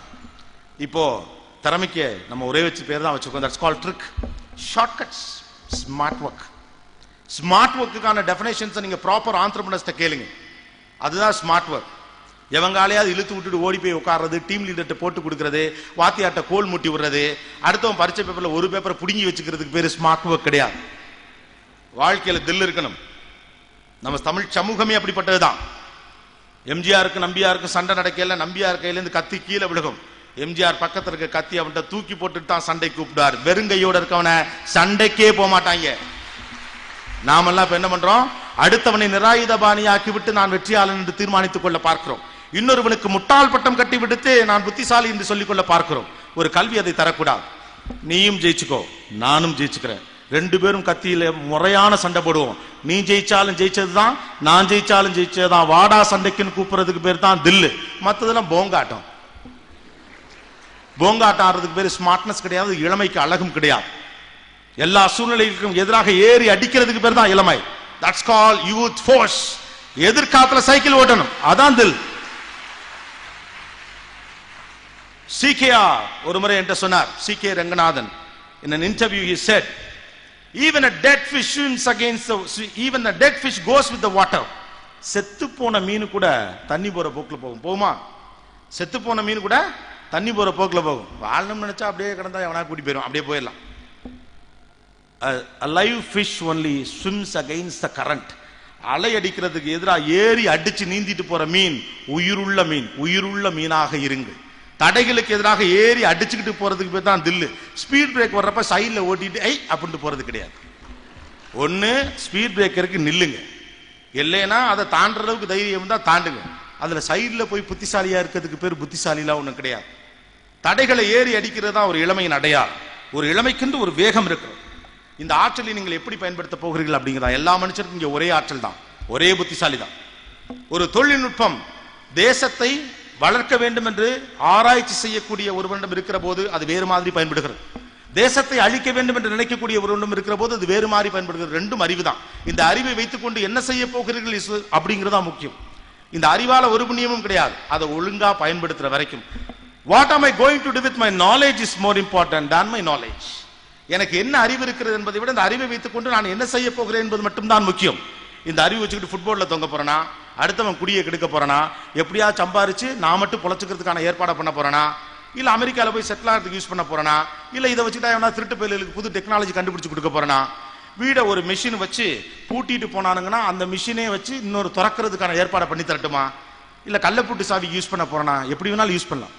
இப்போ திறமைக்கு நம்ம ஒரே வச்சு பேர் தான் வச்சுக்கோம். That's called trick. Shortcuts, smart work. Smart ஒர்க்குக்கான டெஃபினேஷன்ஸை நீங்க ப்ராப்பர் ஆந்திரப்ரனர்ஸ்ட்ட கேளுங்க. அதுதான் ஸ்மார்ட் ஒர்க். எவங்காலையாவது இழுத்து விட்டுட்டு ஓடி போய் உட்கார்றது, டீம் லீடர்கிட்ட போட்டு கொடுக்கறது, வாத்தியாட்ட கோல் மூட்டி விடுறது, அடுத்தவன் பரீட்சை பேப்பர்ல ஒரு பேப்பரை புடுங்கி வச்சுக்கிறதுக்கு பேரு ஸ்மார்ட் ஒர்க் கிடையாது. வாழ்க்கையில தில் இருக்கணும். நம்ம தமிழ் சமூகமே அப்படிப்பட்டதுதான். எம்ஜிஆருக்கு நம்பியாருக்கு சண்டை நடக்கையில நம்பியார் கையில இருந்து கத்தி கீழே விழுகும். எம்ஜிஆர் பக்கத்துல இருக்க கத்தி அவன்கிட்ட தூக்கி போட்டுட்டு தான் சண்டை கூப்பிடுவார். வெறுங்கையோட இருக்கவன சண்டைக்கே போக மாட்டாங்க. நாமெல்லாம் இப்ப என்ன பண்றோம்? அடுத்தவனை நிராயுதபாணியாக்கி விட்டு நான் வெற்றியாளன் என்று தீர்மானித்துக் கொள்ள பார்க்கிறோம். இன்னொருவனுக்கு முட்டாள் பட்டம் கட்டி விடுத்து நான் புத்திசாலி என்று சொல்லிக் கொள்ள பார்க்கிறோம். ஒரு கல்வி அதை தரக்கூடாது. நீயும் ஜெயிச்சுக்கோ, நானும் ஜெயிச்சுக்கிறேன். 2 பேரும் கத்தியில முறையான சண்டை போடுவோம். நீ ஜெயிச்சாலும் ஜெயிச்சதுதான், நான் ஜெயிச்சாலும் ஜெயிச்சதுதான். வாடா சண்டைக்குன்னு கூப்பிடுறதுக்கு பேர் தான் தில்லு. மற்றதெல்லாம் போங்காட்டம். போங்காட்டம் ஆடுறதுக்கு பேரு ஸ்மார்ட்னஸ் கிடையாது, இளமைக்கு அழகும் கிடையாது. எல்லா சூழ்நிலைக்கும் எதிராக ஏறி அடிக்கிறதுக்கு பேர் தான் இளமை. That's call youth force. எதிர்காலத்துல சைக்கிள் ஓட்டணும், அதான் தில். CKR ஒரு முறை என்கிட்ட சொன்னார். CK Ranganathan. In an interview he said, even a dead fish swims against the, even a dead fish goes with the water. செத்து போன மீன் கூட தண்ணி போற போக்குல போகும். போகுமா? செத்து போன மீன் கூட தண்ணி போற போக்குல போகும். வாழணும்னு நினைச்சா அப்படியே கிடந்தா எவனா கூட்டி போயிடும், அப்படியே போயிடலாம். A live fish only swims against the current. அலை அடிக்கிறதுக்கு எதிராக ஏறி அடிச்சு நீந்திட்டு போற மீன் உயிருள்ள மீன். உயிருள்ள மீனாக இருங்கள். தடைகளுக்கு எதிராக ஏறி அடிச்சுக்கிட்டு போறதுக்கு பேர் தான் தில்லு. ஸ்பீட் பிரேக் வர்றப்ப சைட்ல ஓட்டிட்டு ஐ அப்படின்ட்டு போறது கிடையாது. ஒன்னு ஸ்பீட் பிரேக்கருக்கு நில்லுங்க, இல்லைன்னா அதை தாண்டுற அளவுக்கு தைரியம் தான் தாண்டுங்க. அதுல சைட்ல போய் புத்திசாலியா இருக்கிறதுக்கு பேர் புத்திசாலிலாம் ஒண்ணும் கிடையாது. தடைகளை ஏறி அடிக்கிறது தான் ஒரு இளமையின் அடையாளம். ஒரு இளமைக்கு ஒரு வேகம் இருக்கு. இந்த ஆற்றலை நீங்கள் எப்படி பயன்படுத்த போகிறீர்கள் அப்படிங்கிறதா. எல்லா மனுஷருக்கும் இங்க ஒரே ஆற்றல் தான், ஒரே புத்திசாலி தான். ஒரு தொழில்நுட்பம் தேசத்தை வளர்க்க வேண்டும் என்று ஆராய்ச்சி செய்யக்கூடிய ஒருவரிடம் இருக்கிற போது அது வேறு மாதிரி பயன்படுகிறது. தேசத்தை அழிக்க வேண்டும் என்று நினைக்கக்கூடிய ஒருவரிடம் இருக்கிற போது அது வேறு மாதிரி பயன்படுகிறது. ரெண்டும் அறிவு தான். இந்த அறிவை வைத்துக் கொண்டு என்ன செய்ய போகிறீர்கள் அப்படிங்கிறதா முக்கியம். இந்த அறிவால ஒரு புண்ணியமும் கிடையாது, அதை ஒழுங்கா பயன்படுத்துற வரைக்கும். What am I going to do with my knowledge is more important than my knowledge. எனக்கு என்ன அறிவு இருக்கிறது என்பதை விட இந்த அறிவை வைத்துக் கொண்டு நான் என்ன செய்ய போகிறேன் என்பது மட்டும்தான் முக்கியம். இந்த அறிவு வச்சுக்கிட்டு ஃபுட்பால்ல தொங்க போறேனா, அடுத்தவன் குடியை கெடுக்க போறானா, எப்படியா சம்பாரிச்சு நான் மட்டும் பொழைச்சுக்கிறதுக்கான ஏற்பாடு பண்ண போறானா, இல்ல அமெரிக்கால போய் செட்டில் ஆகிறதுக்கு யூஸ் பண்ண போறானா, இல்ல இதை வச்சுட்டா எவனா திருட்டு பயலுக்கு புது டெக்னாலஜி கண்டுபிடிச்சு கொடுக்க போறானா, வீட ஒரு மிஷின் வச்சு பூட்டிட்டு போனானுங்கன்னா அந்த மிஷினே வச்சு இன்னொரு திறக்கிறதுக்கான ஏற்பாடை பண்ணி தரட்டுமா, இல்ல கள்ளப்பூட்டு சாவி யூஸ் பண்ண போறானா, எப்படி வேணாலும் யூஸ் பண்ணலாம்.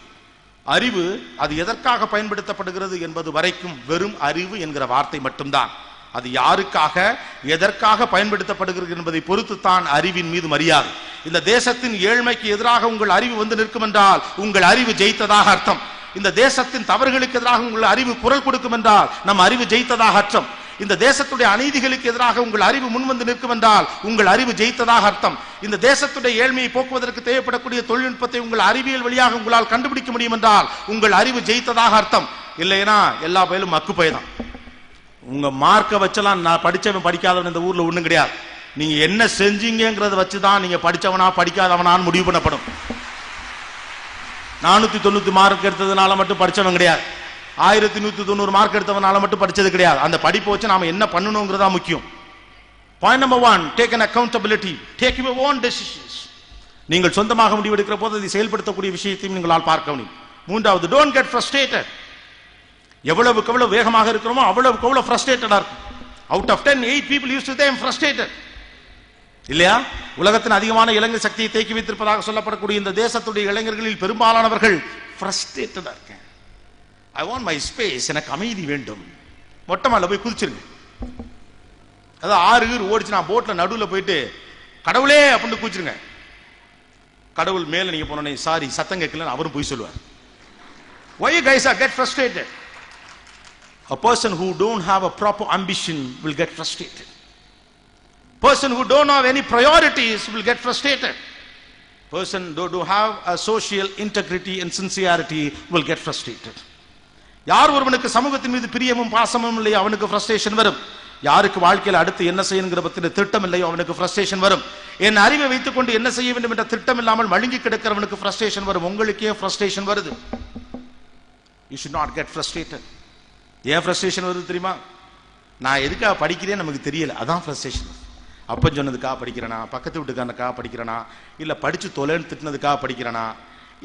அறிவு அது எதற்காக பயன்படுத்தப்படுகிறது என்பது வரைக்கும் வெறும் அறிவு என்கிற வார்த்தை மட்டும்தான். அது யாருக்காக எதற்காக பயன்படுத்தப்படுகிறது என்பதை பொறுத்து தான் அறிவின் மீது மரியாதை. இந்த தேசத்தின் ஏழ்மைக்கு எதிராக உங்கள் அறிவு வந்து நிற்கும் என்றால் உங்கள் அறிவு ஜெயித்ததாக அர்த்தம். இந்த தேசத்தின் தவறுகளுக்கு எதிராக உங்கள் அறிவு குரல் கொடுக்கும் என்றால் நம் அறிவு ஜெயித்ததாக அர்த்தம். இந்த தேசத்துடைய அநீதிகளுக்கு எதிராக உங்கள் அறிவு முன்வந்து நிற்கும் என்றால் உங்கள் அறிவு ஜெயித்ததாக அர்த்தம். இந்த தேசத்துடைய ஏழ்மையை போக்குவதற்கு தேவைப்படக்கூடிய தொழில்நுட்பத்தை உங்கள் அறிவியல் வழியாக உங்களால் கண்டுபிடிக்க முடியும் என்றால் உங்கள் அறிவு ஜெயித்ததாக அர்த்தம். இல்லைன்னா எல்லா பயிலும் மக்கு பயிதான். உங்க மார்க்க வச்சலாம் நான் படிச்சவன் படிக்காதவன் இந்த ஊர்ல ஒண்ணும் கிடையாது. நீங்க என்ன செஞ்சீங்கிறத வச்சுதான் நீங்க படிச்சவனா படிக்காதவனான்னு முடிவு பண்ணப்படும். 490 மார்க் எடுத்ததுனால மட்டும் படிச்சவன் கிடையாது. 1190 மார்க் எடுத்தவனால மட்டும் படிச்சது கிடையாது. அந்த படிப்பு வச்சு நாம என்ன பண்ணணும்ங்கிறதா முக்கியம். Point number 1, take an accountability, take your own decisions. நீங்கள் சொந்தமாக முடிவெடுக்கிற போது அதை செயல்படுத்தக்கூடிய விஷயத்தையும் நீங்களால் பார்க்க முடியும். மூன்றாவது, don't get frustrated. எவ்வளவுக்கு எவ்வளவு வேகமாக இருக்கிறோமோ அவ்வளவுக்கு எவ்வளவு ஃப்ரஸ்ட்ரேட்டடா இருக்கும். Out of 10, 8 people used to say I'm frustrated. இல்லையா? உலகத்தின் அதிகமான இளைஞர் சக்தியை தேக்கி வைத்திருப்பதாக சொல்லப்படக்கூடிய இந்த தேசத்துடைய இளைஞர்களில் பெரும்பாலானவர்கள் ஃப்ரஸ்ட்ரேட்டடா இருக்கேன். ஐ வாண்ட் மை ஸ்பேஸ், எனக்கு அமைதி வேண்டும். மொட்டை மாடில போய் குதிச்சிருங்க. அதாவது 6 ஓடிச்சு, நான் போட்ல நடுவில் போயிட்டு கடவுளே அப்படின்னு குதிச்சிருங்க. கடவுள் மேல நீங்க போனோன்னே சாரி சத்தம் கேட்கலன்னு அவரும் போய் சொல்லுவார். Why you guys are get frustrated? A person who don't have a proper ambition will get frustrated. Person who don't have any priorities will get frustrated. Person who have a social integrity and sincerity will get frustrated. யார் ஒருவனுக்கு சமூகத்தின் மீது பிரியமும் பாசமும் இல்லையோ அவனுக்கு frustration வரும். யாருக்கு வாழ்க்கையில் அடுத்து என்ன செய்யணுங்கிற பத்தின திட்டம் இல்லையோ அவனுக்கு ஃப்ரஸ்ட்ரேஷன் வரும். என் அறிவை வைத்துக் கொண்டு என்ன செய்ய வேண்டும் என்ற திட்டம் இல்லாமல் மழுங்கி கிடக்கிறவனுக்கு ஃப்ரஸ்ட்ரேஷன் வரும். உங்களுக்கே ஃப்ரஸ்ட்ரேஷன் வருது. You should not get frustrated. ஏன் ஃப்ரஸ்ட்ரேஷன் வருது தெரியுமா? நான் எதுக்காக படிக்கிறேன்னு நமக்கு தெரியல, அதான் ஃப்ரஸ்ட்ரேஷன். அப்பன் சொன்னதுக்காக படிக்கிறேனா, பக்கத்து வீட்டுக்காரனுக்காக படிக்கிறேனா, இல்ல படிச்சு தொலைன்னு திட்டினதுக்காக படிக்கிறேனா,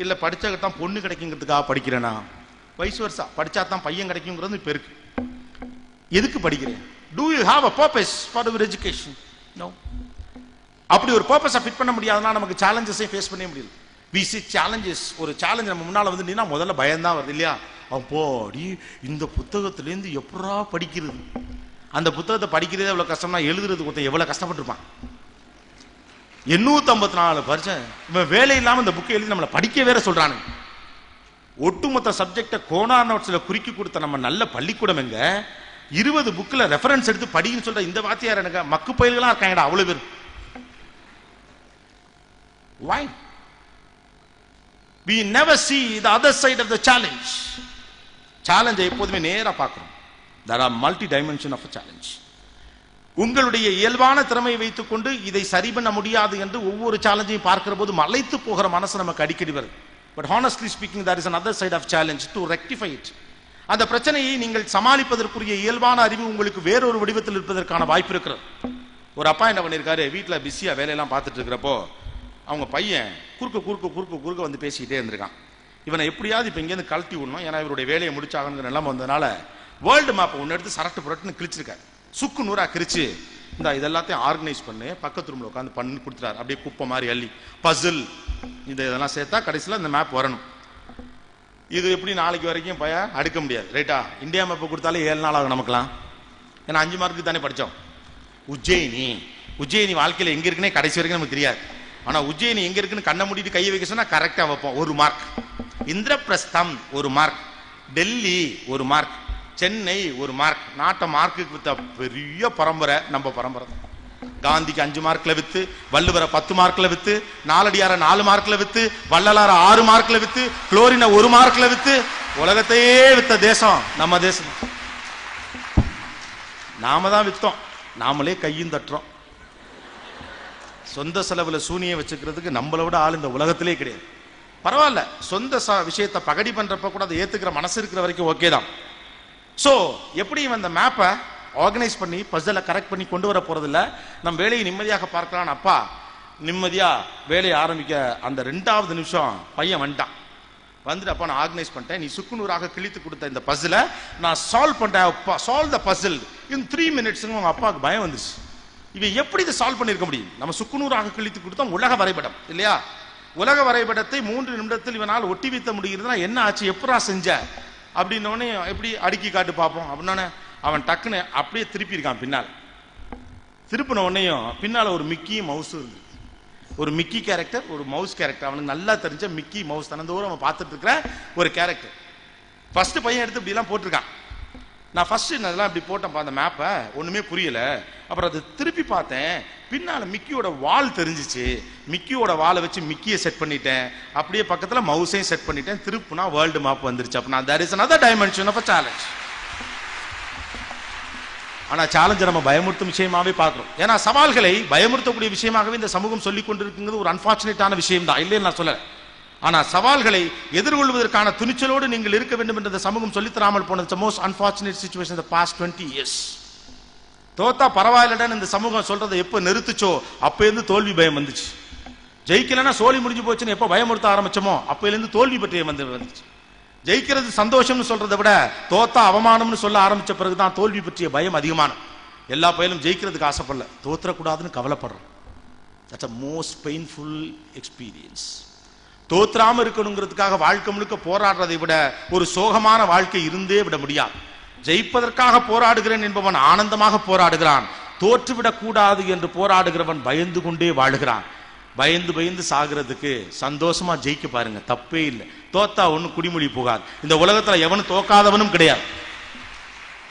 இல்ல படிச்சாதான் பொண்ணு கிடைக்குங்கிறதுக்காக படிக்கிறேனா, வயசு வருஷா படிச்சா தான் பையன் கிடைக்குங்கிறது இப்ப இருக்கு. எதுக்கு படிக்கிறேன்? Do you have a purpose for your education? No. அப்படி ஒரு பர்பஸை ஃபிட் பண்ண முடியாதுன்னா நமக்கு சேலஞ்சஸை ஃபேஸ் பண்ணவே முடியல. We see challenges. ஒரு சேலஞ்ச் நம்ம முன்னால வந்து நின்னா முதல்ல பயம்தான் வருது இல்லையா? அப்போடி இந்த புத்தகத்திலேருந்து எப்படா படிக்கிறது? அந்த புத்தகத்தை படிக்கிறதே எவ்வளவு கஷ்டம்னா எழுதுறது ஒருத்தன் எவ்வளவு கஷ்டப்பட்டிருப்பான். 854 பரிச்சை இவன் வேலை இல்லாம இந்த புக்கை எழுதி நம்மளை படிக்க வேற சொல்றானு. ஒட்டுமொத்த சப்ஜெக்ட கோனார் நோட்ஸ்ல குறுக்கி கொடுத்த நம்ம நல்ல பள்ளிக்கூடம் எங்க 20 புக்ல ரெஃபரன்ஸ் எடுத்து படின்னு சொல்ற இந்த வாத்தியார் எனக்கு மக்கு பயில்களா இருக்காங்கடா அவ்வளவு பேர். Why? We never see the other side of the challenge. Challenge எப்போதுமே நேரா பார்க்கிறோம். There are multi dimension of a challenge. உங்களுடைய இயல்பான திறமையை வைத்துக் கொண்டு இதை சரி பண்ண முடியாது என்று ஒவ்வொரு சேலஞ்சையும் பார்க்கிற போது மலைத்து போகிற மனசு நமக்கு அடிக்கடி வருது. But honestly speaking, there is another side of challenge to rectify it. அந்த பிரச்சனையை நீங்கள் சமாளிப்பதற்குரிய இயல்பான அறிவு உங்களுக்கு வேறொரு வடிவத்தில் இருப்பதற்கான வாய்ப்பு இருக்கிறது. ஒரு அப்பா என்ன பண்ணிருக்காரு, வீட்டுல பிஸியா வேலையெல்லாம் பார்த்துட்டு இருக்கிறப்போ அவங்க பையன் குறுக்க வந்து பேசிக்கிட்டே இருந்திருக்கான். இவனை எப்படியாவது இப்ப இங்கேருந்து கழட்டி விடணும், ஏன்னா இவருடைய வேலையை முடிச்சாகங்கிற நிலைமை வந்ததுனால வேர்ல்டு மேப் ஒன்னு எடுத்து சரட்டு புரட்டுன்னு கிழிச்சிருக்காரு. சுக்கு நூறா கிழிச்சு இந்த இதெல்லாத்தையும் ஆர்கனைஸ் பண்ணி பக்கத்து ரூம்ல உட்காந்து பண்ணி கொடுத்துறாரு. அப்படியே குப்பை மாதிரி அள்ளி பசில் இதெல்லாம் சேர்த்தா கடைசியில் இந்த மேப் வரணும். இது எப்படி நாளைக்கு வரைக்கும் அடுக்க முடியாது, ரைட்டா? இந்தியா மேப் கொடுத்தாலே 7 நாள் ஆகும் நமக்குலாம், ஏன்னா 5 மார்க்கு தானே படித்தோம். உஜ்ஜயினி வாழ்க்கையில் எங்க இருக்குன்னே கடைசி வரைக்கும் நமக்கு தெரியாது. ஆனா உஜ்ஜயினி எங்க இருக்குன்னு கண்ணை மூடிட்டு கையை வைக்க சொன்னா கரெக்டா வைப்போம். 1 mark. Indraprastham 1 mark, Delhi 1 mark, Chennai 1 mark. நாட்டை மார்க்குக்கு வித்த பெரிய பரம்பரை நம்ம பரம்பரை. காந்திக்கு 5 மார்க்ல with, வள்ளுவரை 10 மார்க்ல with, நாலடியார 4 மார்க்ல with, வள்ளலார 6 மார்க்ல with, குளோரின 1 மார்க்ல with, உலகத்தையே வித்த தேசம் நம்ம தேசம். நாம தான் வித்தோம், நாமளே கையும் தட்டுறோம். சொந்த செலவுல சூனியை வச்சுக்கிறதுக்கு நம்மளை விட ஆள் இந்த உலகத்திலே கிடையாது. பரவாயில்ல, சொந்த விஷயத்தை பகடி பண்றப்ப கூட அதை ஏத்துக்கிற மனசு இருக்கிற வரைக்கும் ஓகே தான். சோ எப்படி அந்த மேப்பை ஆர்கனைஸ் பண்ணி பஸ்ஸில் கரெக்ட் பண்ணி கொண்டு வர போறது இல்ல, நம்ம வேலையை நிம்மதியாக பார்க்கலான்னு அப்பா நிம்மதியா வேலையை ஆரம்பிக்க அந்த 2வது நிமிஷம் பையன் வந்துட்டான். வந்துட்டு அப்பா நான் ஆர்கனைஸ் பண்ணிட்டேன், நீ சுக்குநூறாக கிழித்து கொடுத்த இந்த பஸ்ஸில் நான் சால்வ் பண்ணிட்டேன், சால்வ் த பஸ்ஸில் இன் 3 minutes. உங்க அப்பாவுக்கு பயம் வந்துச்சு. இவன் எப்படி இதை சால்வ் பண்ணிருக்க முடியும்? நம்ம சுக்குநூறாக கிழித்து கொடுத்தோம் உலக வரைபடம் இல்லையா? உலக வரைபடத்தை 3 நிமிடத்தில் இவனால் ஒட்டி வைத்த முடிகிறதுனா என்ன ஆச்சு, எப்படா செஞ்ச அப்படின்னோடனே எப்படி அடுக்கி காட்டு பார்ப்போம் அப்படின்னோடனே அவன் டக்குன்னு அப்படியே திருப்பி இருக்கான். பின்னால் திருப்பின உடனேயும் பின்னால ஒரு மிக்கி மவுஸ் இருந்து, ஒரு மிக்கி கேரக்டர், ஒரு மவுஸ் கேரக்டர். அவனுக்கு நல்லா தெரிஞ்ச மிக்கி மவுஸ் தனந்தோறும் அவன் பார்த்துட்டு இருக்கிற ஒரு கேரக்டர். ஃபர்ஸ்ட் பையன் எடுத்து இப்படி எல்லாம் போட்டிருக்கான். நான் ஃபர்ஸ்ட் அதெல்லாம் இப்படி போட்டேன் அந்த மேப்பை, ஒண்ணுமே புரியல. அப்புறம் அது திருப்பி பார்த்தேன், பின்னால மிக்கியோட வால் தெரிஞ்சிச்சு. மிக்கியோட வாலை வச்சு மிக்கியை செட் பண்ணிட்டேன், அப்படியே பக்கத்துல மவுஸையும் செட் பண்ணிட்டேன். திருப்புனா வேர்ல்டு மேப் வந்துருச்சு. அப்ப நான் there is another dimension of a challenge. ஆனா சேலஞ்சை நம்ம பயமுறுத்தும் விஷயமாவே பார்க்கிறோம். ஏன்னா சவால்களை பயமுறுத்தக்கூடிய விஷயமாகவே இந்த சமூகம் சொல்லிக் கொண்டிருக்கிறது ஒரு அன்பார்ச்சுனேட்டான விஷயம் தான், இல்லைன்னு நான் சொல்லல. ஆனா சவால்களை எதிர்கொள்வதற்கான துணிச்சலோடு நீங்கள் இருக்க வேண்டும் என்று இந்த சமூகம் சொல்லித்தராமல் போனது மோஸ்ட் அன்பார்ச்சுனேட் சிச்சுவேஷன் இந்த பாஸ்ட் 20 years. தோத்தா பரவாயில்லன்னு இந்த சமூகம் சொல்றதை எப்ப நிறுத்துச்சோ அப்ப இருந்து தோல்வி பயம் வந்துச்சு. ஜெயிக்கலன்னா சோழி முடிஞ்சு போச்சுன்னு எப்ப பயமுறுத்த ஆரம்பிச்சோமோ அப்பையில இருந்து தோல்வி பற்றிய வந்துச்சு. ஜெயிக்கிறது சந்தோஷம்னு சொல்றதை விட தோத்தா அவமானம்னு சொல்ல ஆரம்பிச்ச பிறகுதான் தோல்வி பற்றிய பயம் அதிகமான. எல்லா பயிலும் ஜெயிக்கிறதுக்கு ஆசைப்படல, தோற்றக்கூடாதுன்னு கவலைப்படுறோம். That's a most painful experience. தோற்றாம இருக்கணுங்கிறதுக்காக வாழ்க்கை முழுக்க போராடுறதை விட ஒரு சோகமான வாழ்க்கை இருந்தே விட முடியாது. ஜெயிப்பதற்காக போராடுகிறேன் என்பவன் ஆனந்தமாக போராடுகிறான். தோற்றுவிடக் கூடாது என்று போராடுகிறவன் பயந்து கொண்டே வாழுகிறான். பயந்து பயந்து சாகிறதுக்கு சந்தோஷமா ஜெயிக்க பாருங்க, தப்பே இல்லை. தோத்தா ஒன்னும் குடிமொழி போகாது. இந்த உலகத்துல எவனும் தோக்காதவனும் கிடையாது.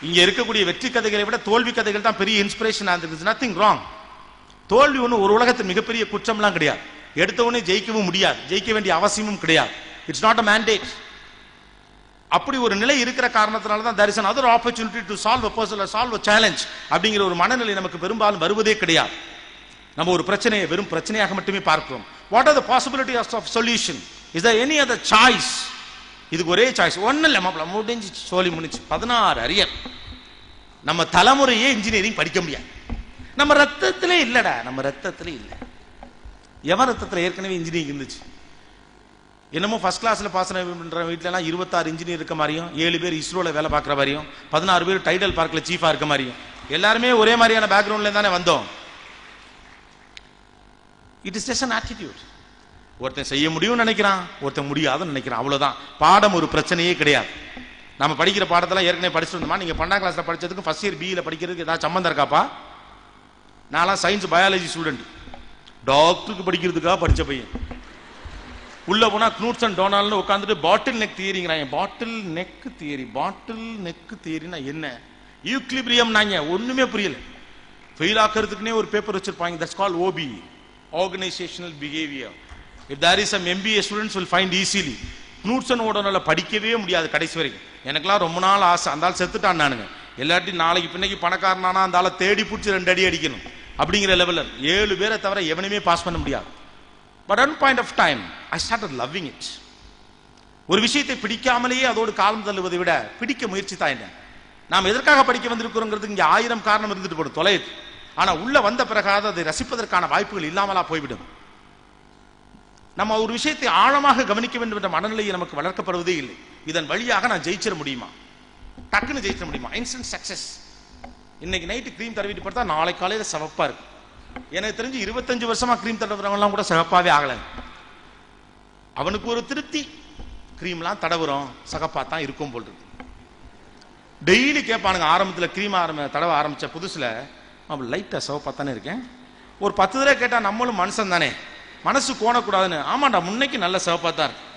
இங்க இருக்கக்கூடிய வெற்றி கதைகளை விட தோல்வி கதைகள் தான் பெரிய இன்ஸ்பிரேஷன். Nothing wrong. தோல்வி ஒன்னும் ஒரு உலகத்தில் மிகப்பெரிய குற்றம்லாம் கிடையாது. எடுத்தவனே ஜெயிக்கவும் முடியாது, ஜெயிக்க வேண்டிய அவசியமும் கிடையாது. It's not a mandate. அப்படி ஒரு நிலை இருக்கிற காரணத்தினால தான் there is another opportunity to solve a puzzle or solve a challenge அப்படிங்கிற ஒரு மனநிலை நமக்கு பெரும்பாலும் வருவதே கிடையாது. நம்ம ஒரு பிரச்சனையை வெறும் பிரச்சனையாக மட்டுமே பார்க்கிறோம். What are the possibilities of solution? Is there any other choice? இதுக்கு ஒரே சாய்ஸ் ஒன்னும் இல்லை மாப்பிள, முடிஞ்சு சோழி முடிஞ்சு. 16 அரியர். நம்ம தலைமுறையே இன்ஜினியரிங் படிக்க முடியாது. நம்ம ரத்தத்திலே இல்லடா, நம்ம ரத்தத்திலே இல்லை. எவன் ரத்தத்தில் ஏற்கனவே இன்ஜினியரிங் இருந்துச்சு. என்னமோ ஃபர்ஸ்ட் கிளாஸ்ல பாஸ் பண்ற வீட்டுலாம் 26 இன்ஜினியர் இருக்க மாதிரியும், 7 பேர் இஸ்ரோல வேலை பார்க்குற மாதிரியும், 16 பேர் டைடல் பார்க்ல சீஃபா இருக்க மாதிரியும், எல்லாருமே ஒரே மாதிரியான பேக்ரவுண்ட்ல தானே வந்தோம். It is just an attitude. ஒருத்தன் செய்ய முடியும்னு நினைக்கிறான், ஒருத்தன் முடியாதுன்னு நினைக்கிறான், அவ்வளவுதான். பாடம் ஒரு பிரச்சனையே கிடையாது. நம்ம படிக்கிற பாடத்தெல்லாம் ஏற்கனவே படிச்சுட்டு இருந்தோமா? நீங்க 12ஆம் கிளாஸ்ல படிச்சதுக்கு ஃபர்ஸ்ட் இயர் பிஇல படிக்கிறதுக்கு ஏதாவது சம்பந்தம் இருக்காப்பா? நான்லாம் சயின்ஸ் பயாலஜி ஸ்டூடெண்ட், டாக்டருக்கு படிக்கிறதுக்காக படிச்ச பையன். உள்ள போனா knudsen டொனால்ட்னு உட்காந்துட்டு பாட்டில் நெக் தியரிங்கிறாங்க. பாட்டில் நெக் தியரி, பாட்டில் நெக் தியரினா என்ன? ஈக்லிபிரியம் நாங்க ஒண்ணுமே புரியல. ஃபெயில் ஆக்கிறதுக்குனே ஒரு பேப்பர் வச்சிருப்பாங்க. That's called OBE, organisational behaviour. If there is some MBA students will find easily. knudsen ஓடனால படிக்கவே முடியாது கடைசி வரைக்கும். எனக்கெல்லாம் ரொம்ப நாள் ஆசை, அந்த ஆள் செத்துட்டான் நானுங்க. எல்லாத்தையும் நாளைக்கு பின்னைக்கு பணக்காரனானா அந்த ஆளை தேடி பிடிச்சி 2 அடி அடிக்கணும் அப்படிங்கிற லெவலில் 7 பேரை தவிர எவனுமே பாஸ் பண்ண முடியாது. But at one point of time, I started loving it. ஒரு விஷயத்தை பிடிக்காமலேயே அதோடு காலம் தள்ளுவதை விட பிடிக்க முயற்சி தான் என்ன. நாம் எதற்காக படிக்க வந்திருக்கிறோங்கிறதுக்கு இங்கே 1000 காரணம் இருந்துட்டு போடும் தொலைது. ஆனா உள்ள வந்த பிறகாவது அதை ரசிப்பதற்கான வாய்ப்புகள் இல்லாமலா போய்விடும். நம்ம ஒரு விஷயத்தை ஆழமாக கவனிக்க வேண்டும் என்ற மனநிலையை நமக்கு வளர்க்கப்படுவதே இல்லை. இதன் வழியாக நான் ஜெயிச்சிட முடியுமா, டக்குன்னு ஜெயிச்சிட முடியுமா, இன்ஸ்டன்ட் சக்சஸ். இன்னைக்கு நைட்டு கிரீம் தடவிட்டு பார்த்தா நாளை காலையில சிவப்பா இருக்கு. எனக்கு தெரிஞ்சு 25 வருஷமா கிரீம் தடவுறவங்கலாம் கூட சிகப்பாவே ஆகல. அவனுக்கு ஒரு திருப்தி, கிரீம்லாம் தடவுறோம் சகப்பா தான் இருக்கும் போல் இருக்கு. டெய்லி கேட்பானுங்க ஆரம்பத்துல கிரீம் தடவை ஆரம்பிச்ச புதுசுல, லைட்டா சிவப்பா தானே இருக்கேன். ஒரு 10 தடவை கேட்டா நம்மளும் மனுஷன் தானே, மனசு கோணக்கூடாதுன்னு, ஆமாண்டா முன்னைக்கு நல்ல சிவப்பா தான் இருக்கு.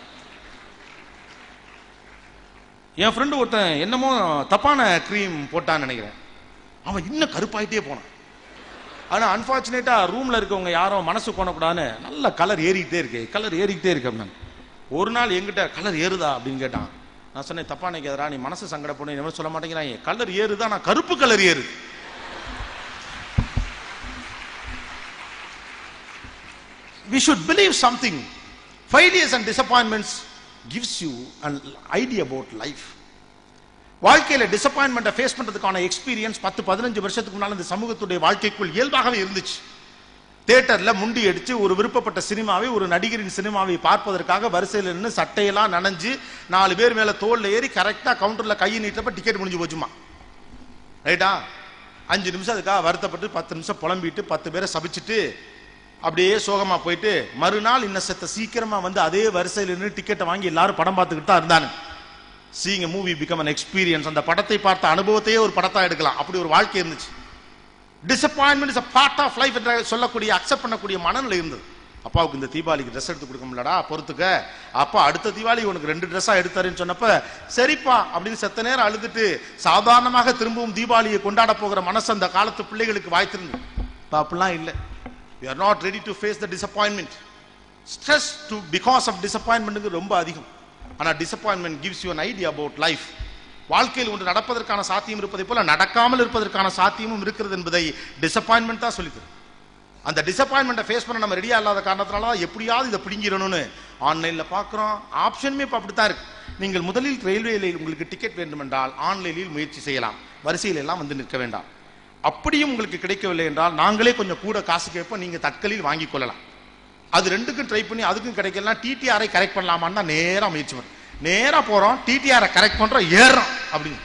என் ஃப்ரெண்டு ஒருத்தன் என்னமோ தப்பான கிரீம் போட்டான்னு நினைக்கிறேன், அவன் இன்னும் கருப்பாயிட்டே போனான். ஆனா அன்பார்ச்சுனேட்டா ரூம்ல இருக்கவங்க யாரும் மனசு கோணக்கூடாதுன்னு நல்ல கலர் ஏறிக்கிட்டே இருக்கு, கலர் ஏறிக்கிட்டே இருக்கு அப்படின்னு. ஒரு நாள் எங்கிட்ட கலர் ஏறுதா அப்படின்னு கேட்டான். நான் சொன்னேன் தப்பா நினைக்கிறா, நீ மனசு சங்கடப்படும் என்ன சொல்ல மாட்டேங்கிறாங்க. கலர் ஏறுதா, நான் கருப்பு கலர் ஏறுது. We should believe something. Failures and disappointments gives you an idea about life. வாழ்க்கையில டிசப்பாயின்மெண்ட்டை ஃபேஸ் பண்றதுக்கான எக்ஸ்பீரியன்ஸ் 10-15 வருஷத்துக்கு முன்னால இந்த சமூகத்துடைய வாழ்க்கைக்குள் இயல்பாகவே இருந்துச்சு. தியேட்டர்ல முண்டி அடிச்சு ஒரு விருப்பப்பட்ட சினிமாவை, ஒரு நடிகரின் சினிமாவை பார்ப்பதற்காக வரிசையில் நின்று சட்டையெல்லாம் நனைஞ்சு 4 பேர் மேல தோல்ல ஏறி கரெக்டா கவுண்டர்ல கையை நீட்டப்ப டிக்கெட் முடிஞ்சு போச்சுமா. ரைட்டா? 5 நிமிஷம் அதுக்காக வருத்தப்பட்டு 10 நிமிஷம் புலம்பிட்டு 10 பேரை சபிச்சுட்டு அப்படியே சோகமா போயிட்டு மறுநாள் இன்னசத்தை சீக்கிரமா வந்து அதே வரிசையில் நின்று டிக்கெட்டை வாங்கி எல்லாரும் படம் பார்த்துக்கிட்டு தான் இருந்தாங்க. Seeing a movie become an experience. அந்த படத்தை பார்த்த அனுபவத்தையே ஒரு படத்தா எடுக்கலாம், அப்படி ஒரு வாழ்க்கை இருந்துச்சு. Disappointment is a part of life என்று சொல்லக்கூடிய அக்செப்ட் பண்ணக்கூடிய மனநிலை இருந்தது. அப்பாவுக்கு இந்த தீபாவளிக்கு ட்ரெஸ் எடுத்து கொடுக்க முடியலடா, பொறுத்துக்க, அப்பா அடுத்த தீபாவளி உனக்கு 2 ட்ரெஸ்ஸா எடுத்தாருன்னு சொன்னப்ப சரிப்பா அப்படின்னு செத்த நேரம் அழுதுட்டு சாதாரணமாக திரும்பவும் தீபாவளியை கொண்டாட போகிற மனசு அந்த காலத்து பிள்ளைகளுக்கு வாய்த்திருந்து. அப்படிலாம் இல்லை. We are not ready to face the disappointment. Stress to because of disappointment ரொம்ப அதிகம். ஆனா disappointment gives you an idea about life. வாழ்க்கையில் ஒன்று நடப்பதற்கான சாத்தியம் இருப்பதை போல நடக்காமல் இருப்பதற்கான சாத்தியமும் இருக்கிறது என்பதை டிசப்பாயின்மெண்ட் தான் சொல்லித்தரும். அந்த டிசப்பாயின்மெண்ட்டை ஃபேஸ் பண்ண நம்ம ரெடியா இல்லாத காரணத்தினால எப்படியாவது இதை பிடிங்கிடணும்னு ஆன்லைன்ல பார்க்குறோம். ஆப்ஷனுமே இப்போ அப்படித்தான் இருக்கு. நீங்கள் முதலில் ரயில்வேல உங்களுக்கு டிக்கெட் வேண்டுமென்றால் ஆன்லைனில் முயற்சி செய்யலாம், வரிசையில் எல்லாம் வந்து நிற்க வேண்டாம். அப்படியும் உங்களுக்கு கிடைக்கவில்லை என்றால் நாங்களே கொஞ்சம் கூட காசு கேட்போம், நீங்க தட்கலில் வாங்கி கொள்ளலாம். அது ரெண்டுக்கும் ட்ரை பண்ணி அதுக்கும் கிடைக்கலாம். டிடிஆரை கரெக்ட் பண்ணலாமான்னு தான் நேரா முயற்சி பண்ணுறோம். நேரா போறோம், டிடிஆரை கரெக்ட் பண்றோம், ஏறோம். அப்படின்னு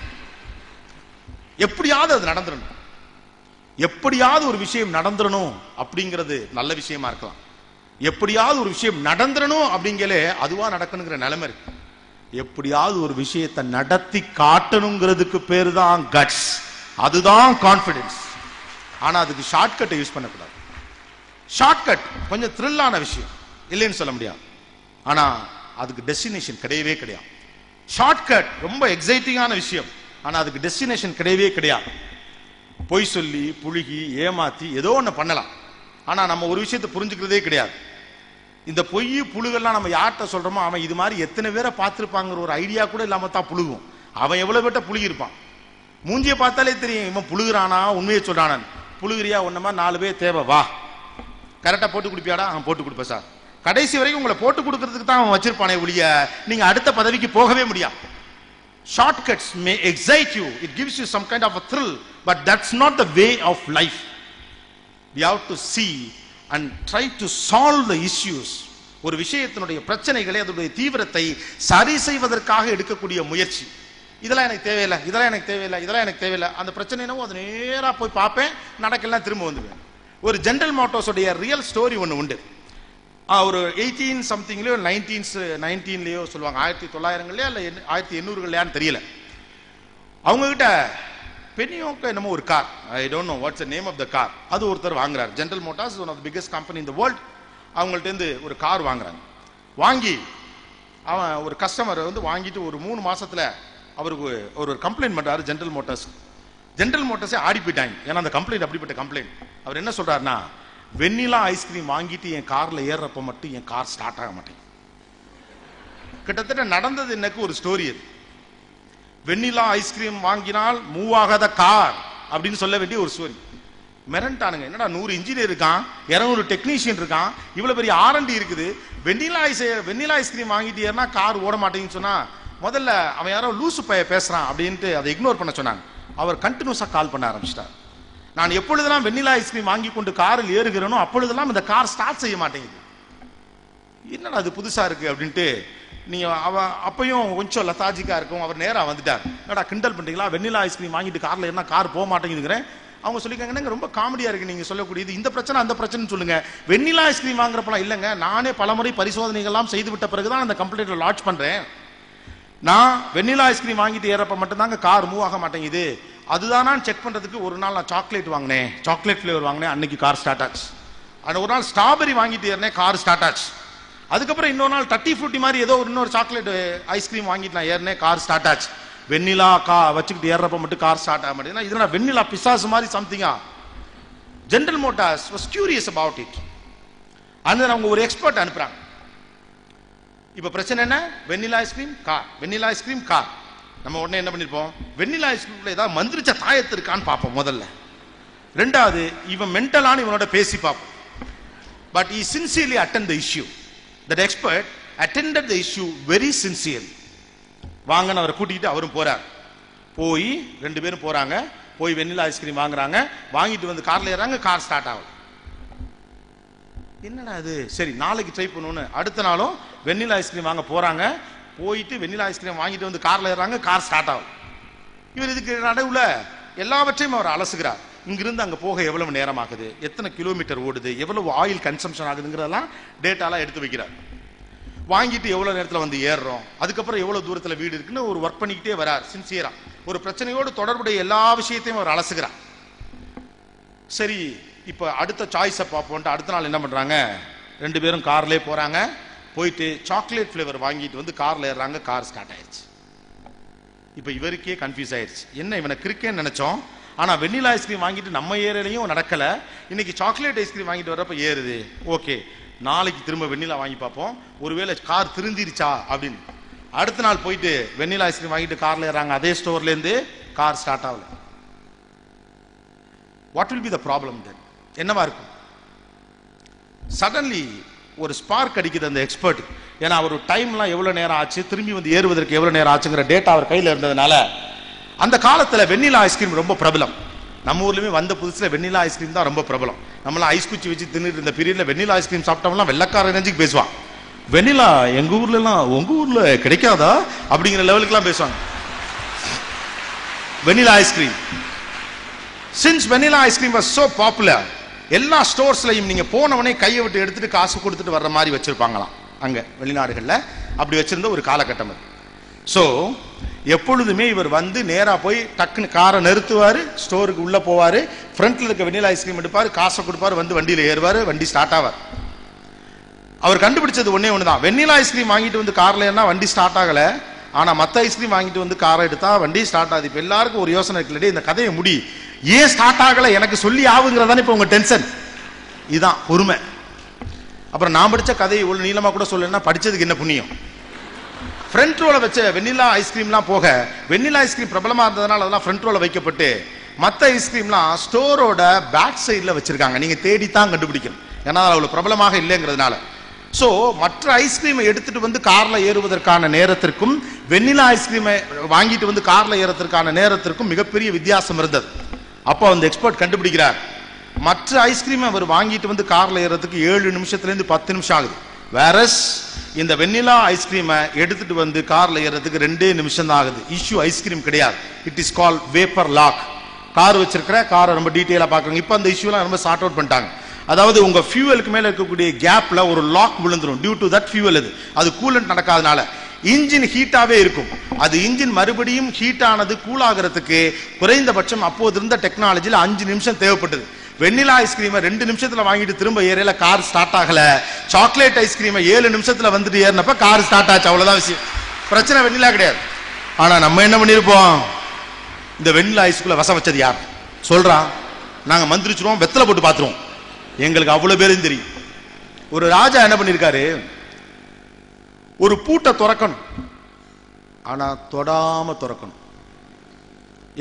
எப்படியாவது அது நடந்துடணும், எப்படியாவது ஒரு விஷயம் நடந்துடணும் அப்படிங்கிறது நல்ல விஷயமா இருக்கலாம். எப்படியாவது ஒரு விஷயம் நடந்துடணும் அப்படிங்கலே அதுவா நடக்கணுங்கிற நிலைமை இருக்கு. எப்படியாவது ஒரு விஷயத்தை நடத்தி காட்டணுங்கிறதுக்கு பேரு தான் கட்ஸ், அதுதான் கான்பிடன்ஸ். ஆனா அதுக்கு ஷார்ட்கட்டை யூஸ் பண்ணக்கூடாது. ஷார்ட்கட் கொஞ்சம் த்ரில்லான விஷயம் இல்லைன்னு சொல்ல முடியாது, ஆனா அதுக்கு டெஸ்டினேஷன் கிடையவே கிடையாது. ஷார்ட்கட் ரொம்ப எக்ஸைட்டிங்கான விஷயம், ஆனா அதுக்கு டெஸ்டினேஷன் கிடையவே கிடையாது. பொய் சொல்லி புழுகி ஏமாத்தி ஏதோ ஒன்று பண்ணலாம், ஆனா நம்ம ஒரு விஷயத்தை புரிஞ்சுக்கிறதே கிடையாது. இந்த பொய் புழுகெல்லாம் நம்ம யார்கிட்ட சொல்றோமோ அவன் இது மாதிரி எத்தனை பேரை பார்த்துருப்பாங்கிற ஒரு ஐடியா கூட இல்லாம தான் புழுகும். அவன் எவ்வளவு பேட்ட புழுகி இருப்பான், மூஞ்சியை பார்த்தாலே தெரியும் இவன் புழுகிறானா உண்மையை சொல்றானான்னு. புழுகிறியா ஒன்னமா 4 பேர் தேவை, வா கரெக்டா போட்டு கொடுப்பியாடா, அவன் போட்டு கொடுப்பேன் சார். கடைசி வரைக்கும் உங்களை போட்டு கொடுக்கறதுக்கு தான் அவன் வச்சிருப்பானே ஒழிய நீங்க அடுத்த பதவிக்கு போகவே முடியாது. Shortcuts may excite you, it gives you some kind of a thrill, but that's not the way of life. We have to see and try to solve the issues. ஒரு விஷயத்தினுடைய பிரச்சனைகளை அதனுடைய தீவிரத்தை சரி செய்வதற்காக எடுக்கக்கூடிய முயற்சி. இதெல்லாம் எனக்கு தேவையில்லை, இதெல்லாம் எனக்கு தேவையில்லை, இதெல்லாம் எனக்கு தேவையில்லை. அந்த பிரச்சனை என்னவோ அது நேரா போய் பார்ப்பேன், நடக்கலாம், திரும்ப வந்துடுவேன். ஒரு ஜெனரல் மோட்டார்ஸோடைய ரியல் ஸ்டோரி ஒன்று உண்டு. ஒரு 18 சம்திங்லயோ 19லயோ சொல்லுவாங்க, 1900லயோ இல்லை 1800லயான்னு தெரியல. அவங்க கிட்ட பெனியோக்கு என்னமோ ஒரு car, I don't know what's the name of the car, அது ஒருத்தர் வாங்குறாரு. General Motors one of the biggest company in the world. அவங்கள்ட்ட இருந்து ஒரு கார் வாங்குறாங்க. வாங்கி அவன் ஒரு கஸ்டமர் வந்து வாங்கிட்டு ஒரு 3 மாசத்துல அவருக்கு ஒரு கம்ப்ளைண்ட் பண்றாரு ஜெனரல் மோட்டார்ஸ். ஜெனரல் மோட்டார்ஸே ஆடி போயிட்டாங்க, ஏன்னா அந்த கம்ப்ளைண்ட் அப்படிப்பட்ட கம்ப்ளைண்ட். அவர் என்ன சொல்றாருன்னா, வெண்ணிலா ஐஸ்கிரீம் வாங்கிட்டு என் கார்ல ஏறப்ப மட்டும் என் கார் ஸ்டார்ட் ஆக மாட்டேங்குது. கிட்டத்தட்ட நடந்தது எனக்கு ஒரு ஸ்டோரி. அது வெண்ணிலா ஐஸ்கிரீம் வாங்கினால் மூவ் ஆகாத கார் அப்படின்னு சொல்ல வேண்டிய ஒரு ஸ்டோரி. மிரண்டானுங்க, என்னடா 100 இன்ஜினியர் இருக்கான், 200 டெக்னீஷியன் இருக்கான், இவ்வளவு பெரிய R&D இருக்குது, வெண்ணிலா ஐஸ்கிரீம் வாங்கிட்டு ஏறினா கார் ஓட மாட்டேங்குன்னு சொன்னா முதல்ல அவன் யாரோ லூசு பைய பேசுறான் அப்படின்ட்டு அதை இக்னோர் பண்ண சொன்னாங்க. அவர் கண்டினியூஸா கால் பண்ண ஆரம்பிச்சிட்டார். நான் எப்பொழுதெல்லாம் வெண்ணிலா ஐஸ்கிரீம் வாங்கி கொண்டு காரில் ஏறுகிறேனோ அப்பொழுதெல்லாம் இந்த கார் ஸ்டார்ட் செய்ய மாட்டேங்குது. என்னடா அது புதுசா இருக்கு அப்படின்ட்டு நீங்க அப்பயும் கொஞ்சம் லத்தாஜிக்கா இருக்கும். அவர் நேரா வந்துட்டார், என்னடா கிண்டல் பண்றீங்களா, வெண்ணிலா ஐஸ்கிரீம் வாங்கிட்டு கார்ல ஏறினா கார் போக மாட்டேங்குதுங்கிறேன். அவங்க சொல்லிக்காங்க, ரொம்ப காமெடியா இருக்கு நீங்க சொல்லக்கூடியது, இந்த பிரச்சனை அந்த பிரச்சனை சொல்லுங்க. வெண்ணிலா ஐஸ்கிரீம் வாங்குறப்பலாம் இல்லைங்க, நானே பலமுறை பரிசோதனைகள் எல்லாம் செய்து விட்ட பிறகுதான் அந்த கம்ப்ளைண்ட்ல லாட்ச் பண்றேன். நான் வெண்ணிலா ஐஸ்கிரீம் வாங்கிட்டு ஏறப்ப மட்டும்தாங்க கார் மூவ் ஆக மாட்டேங்குது. அதுதான் நான் செக் பண்றதுக்கு ஒரு நாள் நான் சாக்லேட் வாங்கினேன், சாக்லேட் ஃபிளேவர் வாங்கினேன், அன்னைக்கு கார் ஸ்டார்ட் ஆச்சு. அந்த ஒரு நாள் ஸ்ட்ராபெரி வாங்கிட்டு ஏறினேன், கார் ஸ்டார்ட் ஆச்சு. அதுக்கப்புறம் இன்னொரு நாள் டட்டி ஃப்ரூட்டி மாதிரி ஏதோ இன்னொரு சாக்லேட் ஐஸ்கிரீம் வாங்கிட்டு நான் ஏறினேன், கார் ஸ்டார்ட் ஆச்சு. வெண்ணிலா வச்சுக்கிட்டு ஏறப்ப மட்டும் கார் ஸ்டார்ட் ஆக மாட்டேங்குது. இதெல்லாம் வெண்ணிலா பிசாசு மாதிரி சம்திங்கா. General Motors was curious about it. அந்த அவங்க ஒரு எக்ஸ்பர்ட் அனுப்புறாங்க. இப்ப பிரச்சனை என்ன, vanilla ice cream car, vanilla ice cream car. நம்ம உடனே என்ன பண்ணிருப்போம், வெண்ணிலா ஐஸ்கிரீம்ல ஏதாவது மந்திரிச்ச தாயத்து இருக்கான்னு பார்ப்போம் முதல்ல. ரெண்டாவது, இவன் மென்டலான இவனோட பேசி பார்ப்போம். But he sincerely attended the issue. That expert attended the issue very sincerely. வாங்கன்னு அவரை கூட்டிட்டு அவரும் போறார். போய் 2 பேரும் போறாங்க, போய் வெண்ணிலா ஐஸ்கிரீம் வாங்குறாங்க, வாங்கிட்டு வந்து கார்ல ஏறாங்க, கார் ஸ்டார்ட் ஆகும். என்னடா அது, சரி நாளைக்கு ட்ரை பண்ணுவோன்னு அடுத்த நாளும் வெண்ணிலா ஐஸ்கிரீம் வாங்க போறாங்க. போயிட்டு வெண்ணிலா ஐஸ்கிரீம் வாங்கிட்டு வந்து கார்ல ஏறாங்க, கார் ஸ்டார்ட் ஆகும். இவர் இதுக்கு நடுவுல எல்லாவற்றையும் அவர் அலசுகிறார். இங்கிருந்து அங்க போக எவ்வளவு நேரம் ஆகுது, எத்தனை கிலோமீட்டர் ஓடுது, எவ்வளவு ஆயில் கன்சம்ஷன் ஆகுதுங்கிறதெல்லாம் டேட்டாலாம் எடுத்து வைக்கிறார். வாங்கிட்டு எவ்வளவு நேரத்தில் வந்து ஏறுறோம், அதுக்கப்புறம் எவ்வளவு தூரத்துல வீடு இருக்குன்னு ஒரு ஒர்க் பண்ணிக்கிட்டே வரார் சின்சியரா. ஒரு பிரச்சனையோடு தொடர்புடைய எல்லா விஷயத்தையும் அவர் அலசுகிறார். சரி இப்ப அடுத்த சாய்ஸை பார்ப்போம். அடுத்த நாள் என்ன பண்றாங்க, 2 பேரும் கார்லயே போறாங்க. போயிட்டு சாக்லேட் ஃபிளேவர் வாங்கிட்டு வந்து கார்ல ஏறாங்க. கார் ஸ்டார்ட் ஆயிடுச்சு. இப்ப இவருக்கே கன்ஃபியூஸ் ஆயிடுச்சு. என்ன இவனை கிறுக்கேன்னு நினைச்சோம், ஆனா வெண்ணிலா ஐஸ்கிரீம் வாங்கிட்டு நம்ம ஏரியாலையும் நடக்கல, இன்னைக்கு சாக்லேட் ஐஸ்கிரீம் வாங்கிட்டு வர்றப்ப ஏறுது. ஓகே, நாளைக்கு திரும்ப வெண்ணிலா வாங்கி பார்ப்போம், ஒருவேளை கார் திருந்திருச்சா அப்படின்னு. அடுத்த நாள் போயிட்டு வெண்ணிலா ஐஸ்கிரீம் வாங்கிட்டு கார்ல ஏறாங்க. அதே ஸ்டோர்ல இருந்து கார் ஸ்டார்ட் ஆகல. What will be the problem தென்? என்னவா இருக்கும்? சடன்லி ஒரு ஸ்பார்க் அடிக்குது அந்த எக்ஸ்பர்ட். ஏன்னா அவர் டைம்லாம் எவ்வளவு நேரம் ஆச்சு, திரும்பி வந்து ஏறுவதற்கு எவ்வளவு நேரம் ஆச்சுங்கிற டேட்டா அவர் கையில் இருந்ததுனால. அந்த காலத்துல வெண்ணிலா ஐஸ்கிரீம் ரொம்ப பிரபலம். நம்ம ஊர்லயுமே வந்த புதுசுல வெண்ணிலா ஐஸ்கிரீம் தான் ரொம்ப பிரபலம். நம்மளாம் ஐஸ் குச்சி வச்சு தின்னுட்டு இருந்த பீரியட்ல வெண்ணிலா ஐஸ்கிரீம் சாப்பிட்டவங்கலாம் வெள்ளக்கார ரேஞ்சுக்கு பேசுவான். வெண்ணிலா எங்க ஊர்ல எல்லாம் உங்க ஊர்ல கிடைக்காதா அப்படிங்கிற லெவலுக்கு எல்லாம் பேசுவாங்க. Vanilla ice cream, since vanilla ice cream was so popular, எல்லா ஸ்டோர்ஸ்லயும் நீங்க போனவனே கையை விட்டு எடுத்துட்டு காசு கொடுத்துட்டு வர்ற மாதிரி வச்சிருப்பாங்களாம் அங்க வெளிநாடுகள்ல. அப்படி வச்சிருந்த ஒரு காலகட்டம் அது. சோ எப்பொழுதுமே இவர் வந்து நேரா போய் டக்குன்னு காரை நிறுத்துவாரு, ஸ்டோருக்கு உள்ள போவாரு, ஃப்ரண்ட்ல இருக்க வெண்ணிலா ஐஸ்கிரீம் எடுப்பாரு, காசை கொடுப்பாரு, வந்து வண்டியில ஏறுவாரு, வண்டி ஸ்டார்ட் ஆவார். அவர் கண்டுபிடிச்சது ஒன்னே ஒண்ணுதான், வெண்ணிலா ஐஸ்கிரீம் வாங்கிட்டு வந்து கார்ல ஏறினா வண்டி ஸ்டார்ட் ஆகல, ஆனா மத்த ஐஸ்கிரீம் வாங்கிட்டு வந்து காரை எடுத்தா வண்டி ஸ்டார்ட் ஆகுது. இப்ப எல்லாருக்கும் ஒரு யோசனை இருக்குல்ல, இந்த கதையை முடி, ஏன் ஸ்டார்ட் ஆகல எனக்கு சொல்லி ஆகுங்கிறதானே இப்ப உங்க டென்ஷன். இதுதான் பொறுமை. அப்புறம் நான் படிச்ச கதையை இவ்வளவு நீளமா கூட சொல்லணும்னா படிச்சதுக்கு என்ன புண்ணியம். ஃப்ரண்ட் ரோல வச்ச வெண்ணிலா ஐஸ்கிரீம்லாம் போக, வெண்ணிலா ஐஸ்கிரீம் பிரபலமா இருந்ததுனால அதெல்லாம் ஃப்ரண்ட் ரோல வைக்கப்பட்டு மற்ற ஐஸ்கிரீம்லாம் ஸ்டோரோட பேக் சைட்ல வச்சிருக்காங்க. நீங்க தேடித்தான் கண்டுபிடிக்கணும், ஏன்னா அவ்வளவு பிரபலமாக இல்லைங்கிறதுனால. சோ மற்ற ஐஸ்கிரீமை எடுத்துட்டு வந்து கார்ல ஏறுவதற்கான நேரத்திற்கும் வெண்ணிலா ஐஸ்கிரீமை வாங்கிட்டு வந்து கார்ல ஏறதற்கான நேரத்திற்கும் மிகப்பெரிய வித்தியாசம் இருந்தது. அப்போ அந்த எக்ஸ்பர்ட் கண்டுபிடிக்கிறார், மற்ற ஐஸ்கிரீம் அவர் வாங்கிட்டு வந்து கார்ல ஏறதுக்கு 7 நிமிஷத்துல இருந்து 10 நிமிஷம் ஆகுது. வேரஸ் இந்த வெண்ணிலா ஐஸ்கிரீமை எடுத்துட்டு வந்து கார்ல ஏறதுக்கு 2 நிமிஷம் தான் ஆகுது. இஷ்யூ ஐஸ்கிரீம் கிடையாது, it is call vapour lock. Car வச்சிருக்கிற காரை ரொம்ப டீட்டெயிலா பாக்குறாங்க. இப்ப அந்த இஷ்யூலாம் ரொம்ப சார்ட் அவுட் பண்ணிட்டாங்க. அதாவது உங்க ஃபியூவலுக்கு மேல இருக்கக்கூடிய கேப்ல ஒரு லாக் விழுந்துரும். டியூ டு தட் ஃபியூவல் அது கூலண்ட் நடக்காதனால இன்ஜின் ஹீட்டாவே இருக்கும். அது இன்ஜின் மறுபடியும் ஹீட் ஆனது கூல் ஆகிறதுக்கு குறைந்தபட்சம் அப்போது இருந்த டெக்னாலஜில 5 நிமிஷம் தேவைப்பட்டது. வெண்ணிலா ஐஸ்கிரீமை 2 நிமிஷத்துல வாங்கிட்டு திரும்ப ஏறல கார் ஸ்டார்ட் ஆகல. சாக்லேட் ஐஸ்கிரீமை 7 நிமிஷத்துல வந்துட்டு ஏறினப்ப கார் ஸ்டார்ட் ஆச்சு. அவ்வளவுதான் விஷயம். பிரச்சனை வெண்ணிலா கிடையாது. ஆனா நம்ம என்ன பண்ணிருப்போம், இந்த வெண்ணிலா ஐஸ்குள்ள வசம் வச்சது யார் சொல்றான்? நாங்க மந்திரிச்சிருவோம், வெத்தலை போட்டு பாத்துருவோம். எங்களுக்கு அவ்வளவு பேரும் தெரியும். ஒரு ராஜா என்ன பண்ணிருக்காரு, ஒரு பூட்டை திறக்கணும், ஆனா தொடாம திறக்கணும்.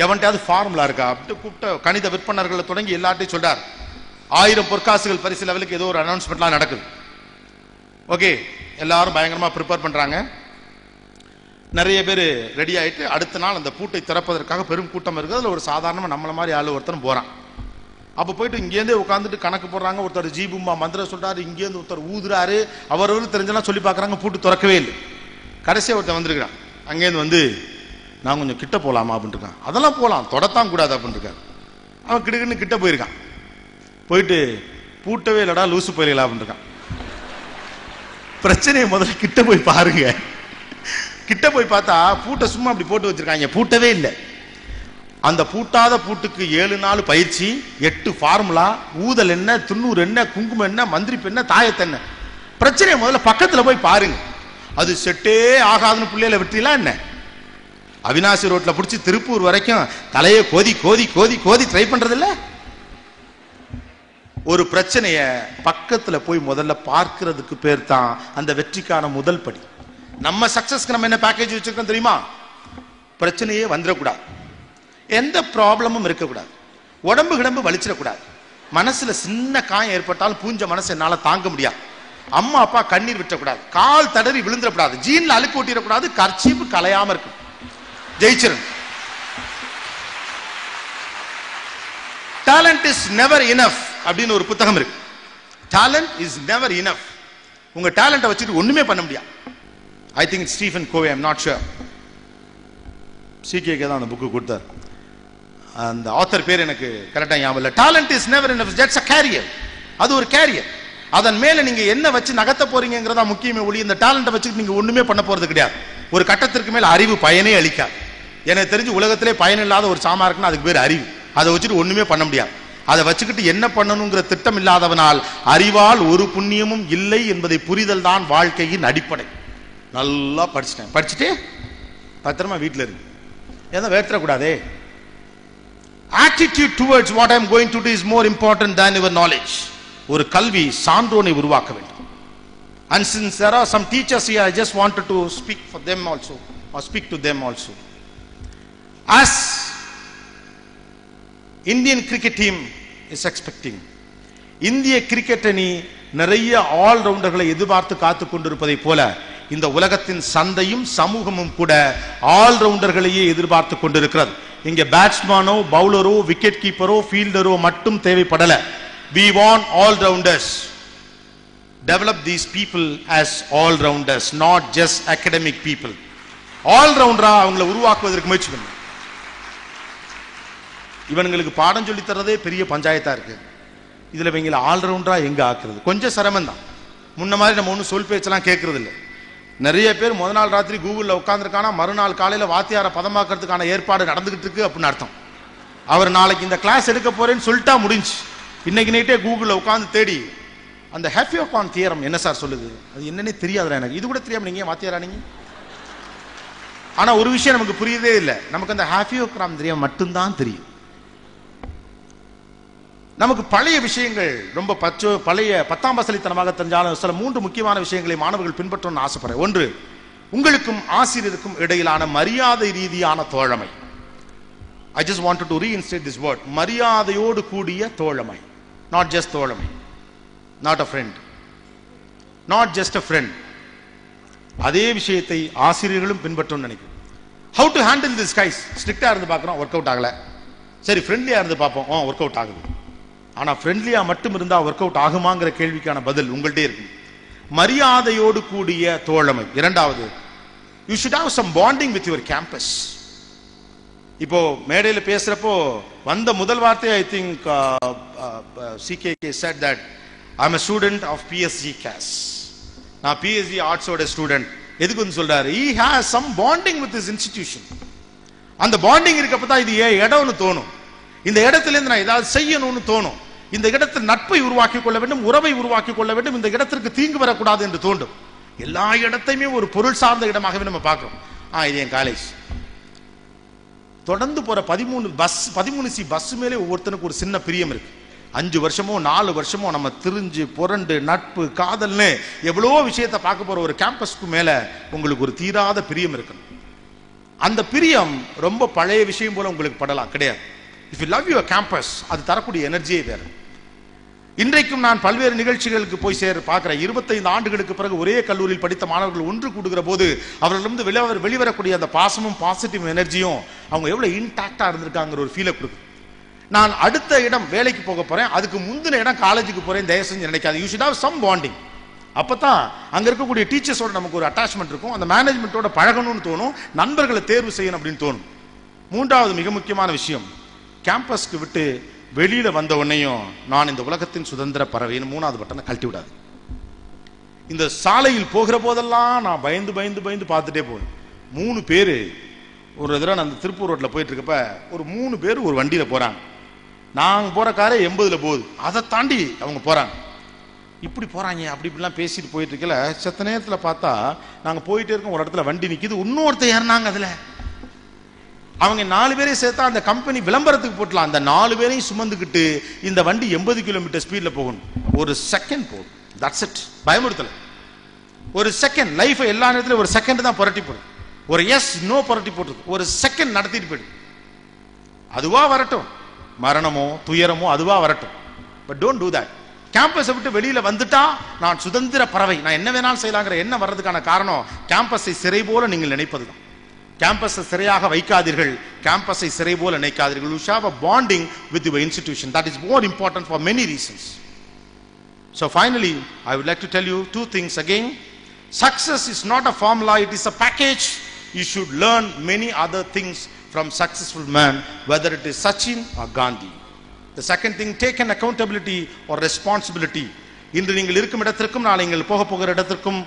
எவன்ட்டாவது ஃபார்முலா இருக்கா அப்படின்ட்டு கூப்பிட்ட கணித விற்பனர்களை தொடங்கி எல்லாத்தையும் சொல்றார். 1000 பொற்காசுகள் பரிசு லெவலுக்கு ஏதோ ஒரு அனௌன்ஸ்மெண்ட்லாம் நடக்குது. ஓகே, எல்லாரும் பயங்கரமா ப்ரிப்பேர் பண்றாங்க. நிறைய பேர் ரெடி ஆயிட்டு அடுத்த நாள் அந்த பூட்டை திறப்பதற்காக பெரும் கூட்டம் இருக்குது. அதுல ஒரு சாதாரணமா நம்மள மாதிரி ஆளு ஒருத்தர் போறான். அப்ப போயிட்டு இங்கேருந்தே உட்காந்துட்டு கணக்கு போடுறாங்க. ஒருத்தர் ஜீபுமா மந்திரம் சொல்றாரு, இங்கேருந்து ஒருத்தர் ஊதுறாரு, அவரவரு தெரிஞ்செல்லாம் சொல்லி பாக்குறாங்க, பூட்டு திறக்கவே இல்லை. கடைசியா ஒருத்தர் வந்திருக்கான். அங்கேருந்து வந்து நான் கொஞ்சம் கிட்ட போலாமா அப்படின்னு இருக்கான். அதெல்லாம் போலாம், தொடத்தான் கூடாது அப்படின்னு இருக்காரு. அவன் கிடுக்குன்னு கிட்ட போயிருக்கான். போயிட்டு பூட்டவே இல்லடா லூசு போயிடலாம் அப்படின்னு இருக்கான். பிரச்சனையை முதல்ல கிட்ட போய் பாருங்க. கிட்ட போய் பார்த்தா பூட்டை சும்மா அப்படி போட்டு வச்சிருக்காங்க, பூட்டவே இல்லை. அந்த பூட்டாத பூட்டுக்கு 7 நாள் பயிற்சி, 8 ஃபார்முலா, ஊதல் என்ன, துண்ணூறு என்ன, குங்குமம் என்ன, மந்திரிப்பு என்ன, தாயத்து என்ன. பிரச்சனையை முதல்ல பக்கத்துல போய் பாருங்க. அது செட்டே ஆகாதுன்னு பிள்ளையில விட்டுலாம் என்ன, அவினாசி ரோட்ல பிடிச்சி திருப்பூர் வரைக்கும் தலையை கோதி கோதி கோதி கோதி ட்ரை பண்றது இல்ல. ஒரு பிரச்சனைய பக்கத்துல போய் முதல்ல பார்க்கிறதுக்கு பேர் தான் அந்த வெற்றிக்கான முதல் படி. நம்ம சக்சஸ்க்கு நம்ம என்ன பேக்கேஜ் வச்சிருக்கோம் தெரியுமா? பிரச்சனையே வந்துடக்கூடாது, எந்த ப்ராப்ளமும் இருக்கக்கூடாது, உடம்பு கிடம்பு வலிச்சிடக்கூடாது, மனசுல சின்ன காயம் ஏற்பட்டாலும் பூஞ்ச மனசு என்னால தாங்க முடியாது, அம்மா அப்பா கண்ணீர் விட்டக்கூடாது, கால் தடறி விழுந்துடக்கூடாது, ஜீன்ல அழுக்கு ஓட்டிடக்கூடாது, கர்ச்சீப்பு கலையாம இருக்கும், ஜெயிச்சிரும். டேலண்ட் இஸ் நெவர் இனஃப் அப்படின்னு ஒரு புத்தகம் இருக்கு. Talent is never enough. உங்க டேலண்ட்டை வச்சுட்டு ஒண்ணுமே பண்ண முடியாது. I think Stephen Covey, I'm not sure, சிகேக்கு தான் அந்த புக்கு கொடுத்தார். அந்த ஆத்தர் பேர் எனக்கு கரெக்டா ஞாபகம் இல்லை. Talent is never enough, that's a career. அது ஒரு கேரியர். அதன் மேல நீங்க என்ன வச்சு நகர்த்த போறீங்கிறதா முக்கியமே ஒளி. இந்த டேலண்ட்டை வச்சுட்டு நீங்க ஒண்ணுமே பண்ண போறது கிடையாது. ஒரு கட்டத்திற்கு மேல அறிவு பயனே அளிக்காது. எனக்கு தெரிஞ்சு உலகத்திலே பயன் இல்லாத ஒரு சாமா இருக்குன்னா அதுக்கு பேர் அறிவு. அதை வச்சுட்டு ஒண்ணுமே பண்ண முடியாது. அதை வச்சுக்கிட்டு என்ன பண்ணணுங்கிற திட்டம் இல்லாதவனால் அறிவால் ஒரு புண்ணியமும் இல்லை என்பதை புரிதல் தான் வாழ்க்கையின் அடிப்படை. நல்லா படிச்சுட்டே பத்திரமா வீட்டில் இருக்கு, எதை வேற்றக்கூடாதே. Attitude towards what I am going to do is more important than your knowledge. ஒரு கல்வி சான்றோனை உருவாக்க வேண்டும். And since there are some teachers here, I just wanted to speak for them also, or speak to them also. As Indian cricket team is expecting, இந்திய cricket அணி நிறைய all ரவுண்டர்களை எதிர்பார்த்து காத்து கொண்டிருப்பதை போல இந்த உலகத்தின் சந்தையும் சமூகமும் கூட ஆல் ரவுண்டர்களையே எதிர்பார்த்து கொண்டிருக்கிறது. இங்க பேட்ஸ்மேனோ பவுலரோ விக்கெட் கீப்பரோ ஃபீல்டரோ மட்டும் தேவைப்படல. We want all rounders. Develop these people as all rounders, not just academic people. All rounder அவங்களை உருவாக்குவதற்கு முயற்சி பண்ணுங்க. இவங்களுக்கு பாடம் சொல்லி தரதே பெரிய பஞ்சாயத்தா இருக்கு. இதுல இவங்களை ஆல் ரவுண்டரா எங்க ஆக்குறது கொஞ்சம் சிரமம் தான். முன்ன மாதிரி நம்ம ஒன்றும் சொல் பேச்செல்லாம் கேட்கறது இல்லை. நிறைய பேர் முதல் நாள் ராத்திரி கூகுளில் உட்காந்துருக்கானா மறுநாள் காலையில் வாத்தியாரை பதமாக்கிறதுக்கான ஏற்பாடு நடந்துகிட்டு இருக்கு அப்படின்னு அர்த்தம். அவர் நாளைக்கு இந்த கிளாஸ் எடுக்க போறேன்னு சொல்லிட்டா முடிஞ்சு. இன்னைக்கு நைட்டே கூகுளில் உட்காந்து தேடி அந்த ஹெஃபியோகான் தியரம் என்ன சார் சொல்லுது, அது என்னன்னே தெரியாதுடா எனக்கு, இது கூட தெரியாம நீங்க வாத்தியாரா நீங்க. ஆனா ஒரு விஷயம் நமக்கு புரியதே இல்லை, நமக்கு அந்த ஹெஃபியோகான் தியரம் மட்டும்தான் தெரியும். நமக்கு பழைய விஷயங்கள் ரொம்ப பழைய 10ஆம் பசலித்தனமாக தெரிஞ்சாலும் சில 3 முக்கியமான விஷயங்களை மாணவர்கள் பின்பற்றணும்னு ஆசைப்படுறேன். ஒன்று, உங்களுக்கும் ஆசிரியருக்கும் இடையிலான மரியாதை ரீதியான தோழமை. I just wanted to reinstate this word. மரியாதையோடு கூடிய தோழமை, not just தோழமை, not a friend, not just a friend. அதே விஷயத்தை ஆசிரியர்களும் பின்பற்றணும்னு நினைக்கிறேன். How to handle this guys? ஸ்ட்ரிக்டா இருந்து பார்க்குறோம், ஒர்க் அவுட் ஆகல. சரி ஃப்ரெண்ட்லியா இருந்து பார்ப்போம், ஒர்க் அவுட் ஆகுது. ஆனா ஃப்ரெண்ட்லியா மட்டும் இருந்தா ஒர்க் அவுட் ஆகுமாங்கிற கேள்விக்கான பதில் உங்கள்கிட்ட இருக்கு. மரியாதையோடு கூடிய தோழமை. இரண்டாவது, you should have some bonding with your campus. இப்போ மேடையில் பேசுறப்போ வந்த முதல் வார்த்தை I think CKK said that I'm a student of PSG CAS. நான் PSG ஆர்ட்ஸோட ஸ்டூடெண்ட். எதுக்கு வந்து சொல்றாரு? He has some bonding with this institution. அந்த பாண்டிங் இருக்கப்ப தான் இது இடம்னு தோணும். இந்த இடத்துல இருந்து நான் ஏதாவது செய்யணும்னு தோணும். இந்த இடத்தில் நட்பை உருவாக்கி கொள்ள வேண்டும், உறவை உருவாக்கி கொள்ள வேண்டும், இந்த இடத்திற்கு தீங்கு வரக்கூடாது என்று தோன்றும். எல்லா இடத்தையுமே ஒரு பொருள் சார்ந்த இடமாகவே நம்ம பார்க்கிறோம். இது என் காலேஜ். தொடர்ந்து போற 13C பஸ் மேலே ஒவ்வொருத்தனுக்கு ஒரு சின்ன பிரியம் இருக்கு. 5 வருஷமோ 4 வருஷமோ நம்ம திரிஞ்சு புரண்டு நட்பு காதல்னு எவ்வளோ விஷயத்தை பார்க்க போற ஒரு கேம்பஸ்க்கு மேல உங்களுக்கு ஒரு தீராத பிரியம் இருக்கணும். அந்த பிரியம் ரொம்ப பழைய விஷயம் போல உங்களுக்கு படலாம், கிடையாது. If you love your campus, அது தரக்கூடிய எனர்ஜியே வேற. இன்றைக்கும் நான் பல்வேறு நிகழ்ச்சிகளுக்கு போய் பார்க்கிறேன். 25 ஆண்டுகளுக்கு பிறகு ஒரே கல்லூரியில் படித்த மாணவர்கள் ஒன்று கூடுகிற போது அவர்களிருந்து வெளிவரக்கூடிய அந்த பாசமும் பாசிட்டிவ் எனர்ஜியும் அவங்க எவ்வளவு இன்டாக்டா இருந்திருக்காங்கிற ஒரு ஃபீலை கொடுக்கும். நான் அடுத்த இடம் வேலைக்கு போக போறேன், அதுக்கு முந்தின இடம் காலேஜுக்கு போறேன், தயவு செஞ்சு நினைக்காது. You should have some bonding. அப்பதான் அங்க இருக்கக்கூடிய டீச்சர்ஸோட நமக்கு ஒரு அட்டாச்மெண்ட் இருக்கும், அந்த மேனேஜ்மெண்ட்டோட பழகணும்னு தோணும், நண்பர்களை தேர்வு செய்யணும் அப்படின்னு தோணும். மூன்றாவது மிக முக்கியமான விஷயம், கேம்பஸ்க்கு விட்டு வெளியில வந்த உடனேயும் நான் இந்த உலகத்தின் சுதந்திர பறவைன்னு 3வது பட்டனை கழட்டி விடாது. இந்த சாலையில் போகிற போதெல்லாம் நான் பயந்து பயந்து பயந்து பார்த்துட்டே போவேன். 3 பேரு ஒரு தடவை நான் அந்த திருப்பூர் ரோட்ல போயிட்டு இருக்கப்ப ஒரு 3 பேர் ஒரு வண்டியில போறாங்க. நாங்க போற காரே 80ல போகுது, அதை தாண்டி அவங்க போறாங்க. இப்படி போறாங்க அப்படி இப்படிலாம் பேசிட்டு போயிட்டு இருக்கல, செத்த நேரத்தில் பார்த்தா நாங்க போயிட்டே இருக்கோம், ஒரு இடத்துல வண்டி நிக்குது, இன்னொருத்த ஏறினாங்க. அதுல அவங்க 4 பேரை சேர்த்தா அந்த கம்பெனி விளம்பரத்துக்கு போட்டலாம். அந்த 4 பேரையும் சுமந்துக்கிட்டு இந்த வண்டி 80 கிலோமீட்டர் ஸ்பீட்ல போகணும். ஒரு செகண்ட் போகும், தட்ஸ் இட். பயமுறுத்தல. ஒரு செகண்ட் லைஃப் எல்லா நேரத்திலும் ஒரு செகண்ட் தான் புரட்டி போடும். ஒரு எஸ் நோ புரட்டி போட்டுருக்கு. ஒரு செகண்ட் நடத்திட்டு போயிடும். அதுவா வரட்டும், மரணமோ துயரமோ அதுவா வரட்டும், பட் டோன்ட் டூ தட். கேம்பஸை விட்டு வெளியில வந்துட்டா நான் சுதந்திர பறவை, நான் என்ன வேணாலும் செய்யலாங்கிற என்ன வர்றதுக்கான காரணம் கேம்பஸை சிறை போல நீங்கள் நினைப்பதுதான். கேம்பஸை சிறையாக வைக்காதீர்கள், கேம்பஸை சிறை போல நினைக்காதீர்கள். You have a bonding with your institution. That is more important for many reasons. So finally, I would like to tell you 2 things again. Success is not a formula, it is a package. You should learn many other things from successful men, whether it is Sachin or Gandhi. The second thing, take an accountability or responsibility. இன்று நீங்கள் இருக்கும் இடத்திற்கும் நாளை நீங்கள் போகிற இடத்திற்கும்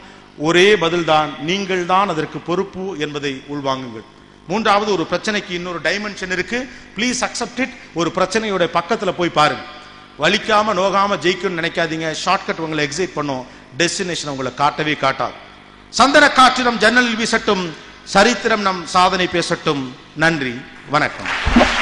ஒரே பதில் தான், நீங்கள் தான் அதற்கு பொறுப்பு என்பதை உள்வாங்குங்கள். மூன்றாவது, ஒரு பிரச்சனைக்கு இன்னொரு டைமென்ஷன் இருக்கு, ப்ளீஸ் அக்செப்ட் இட். ஒரு பிரச்சனையோட பக்கத்துல போய் பாருங்க. வலிக்காம நோகாம ஜெயிக்கணும்னு நினைக்காதீங்க. ஷார்ட்கட் உங்களை எக்ஸைட் பண்ணும், டெஸ்டினேஷன் உங்களை காட்டவே காட்டாது. சந்தன காற்று நம் ஜன்னலில் வீசட்டும், சரித்திரம் நம் சாதனை பேசட்டும். நன்றி, வணக்கம்.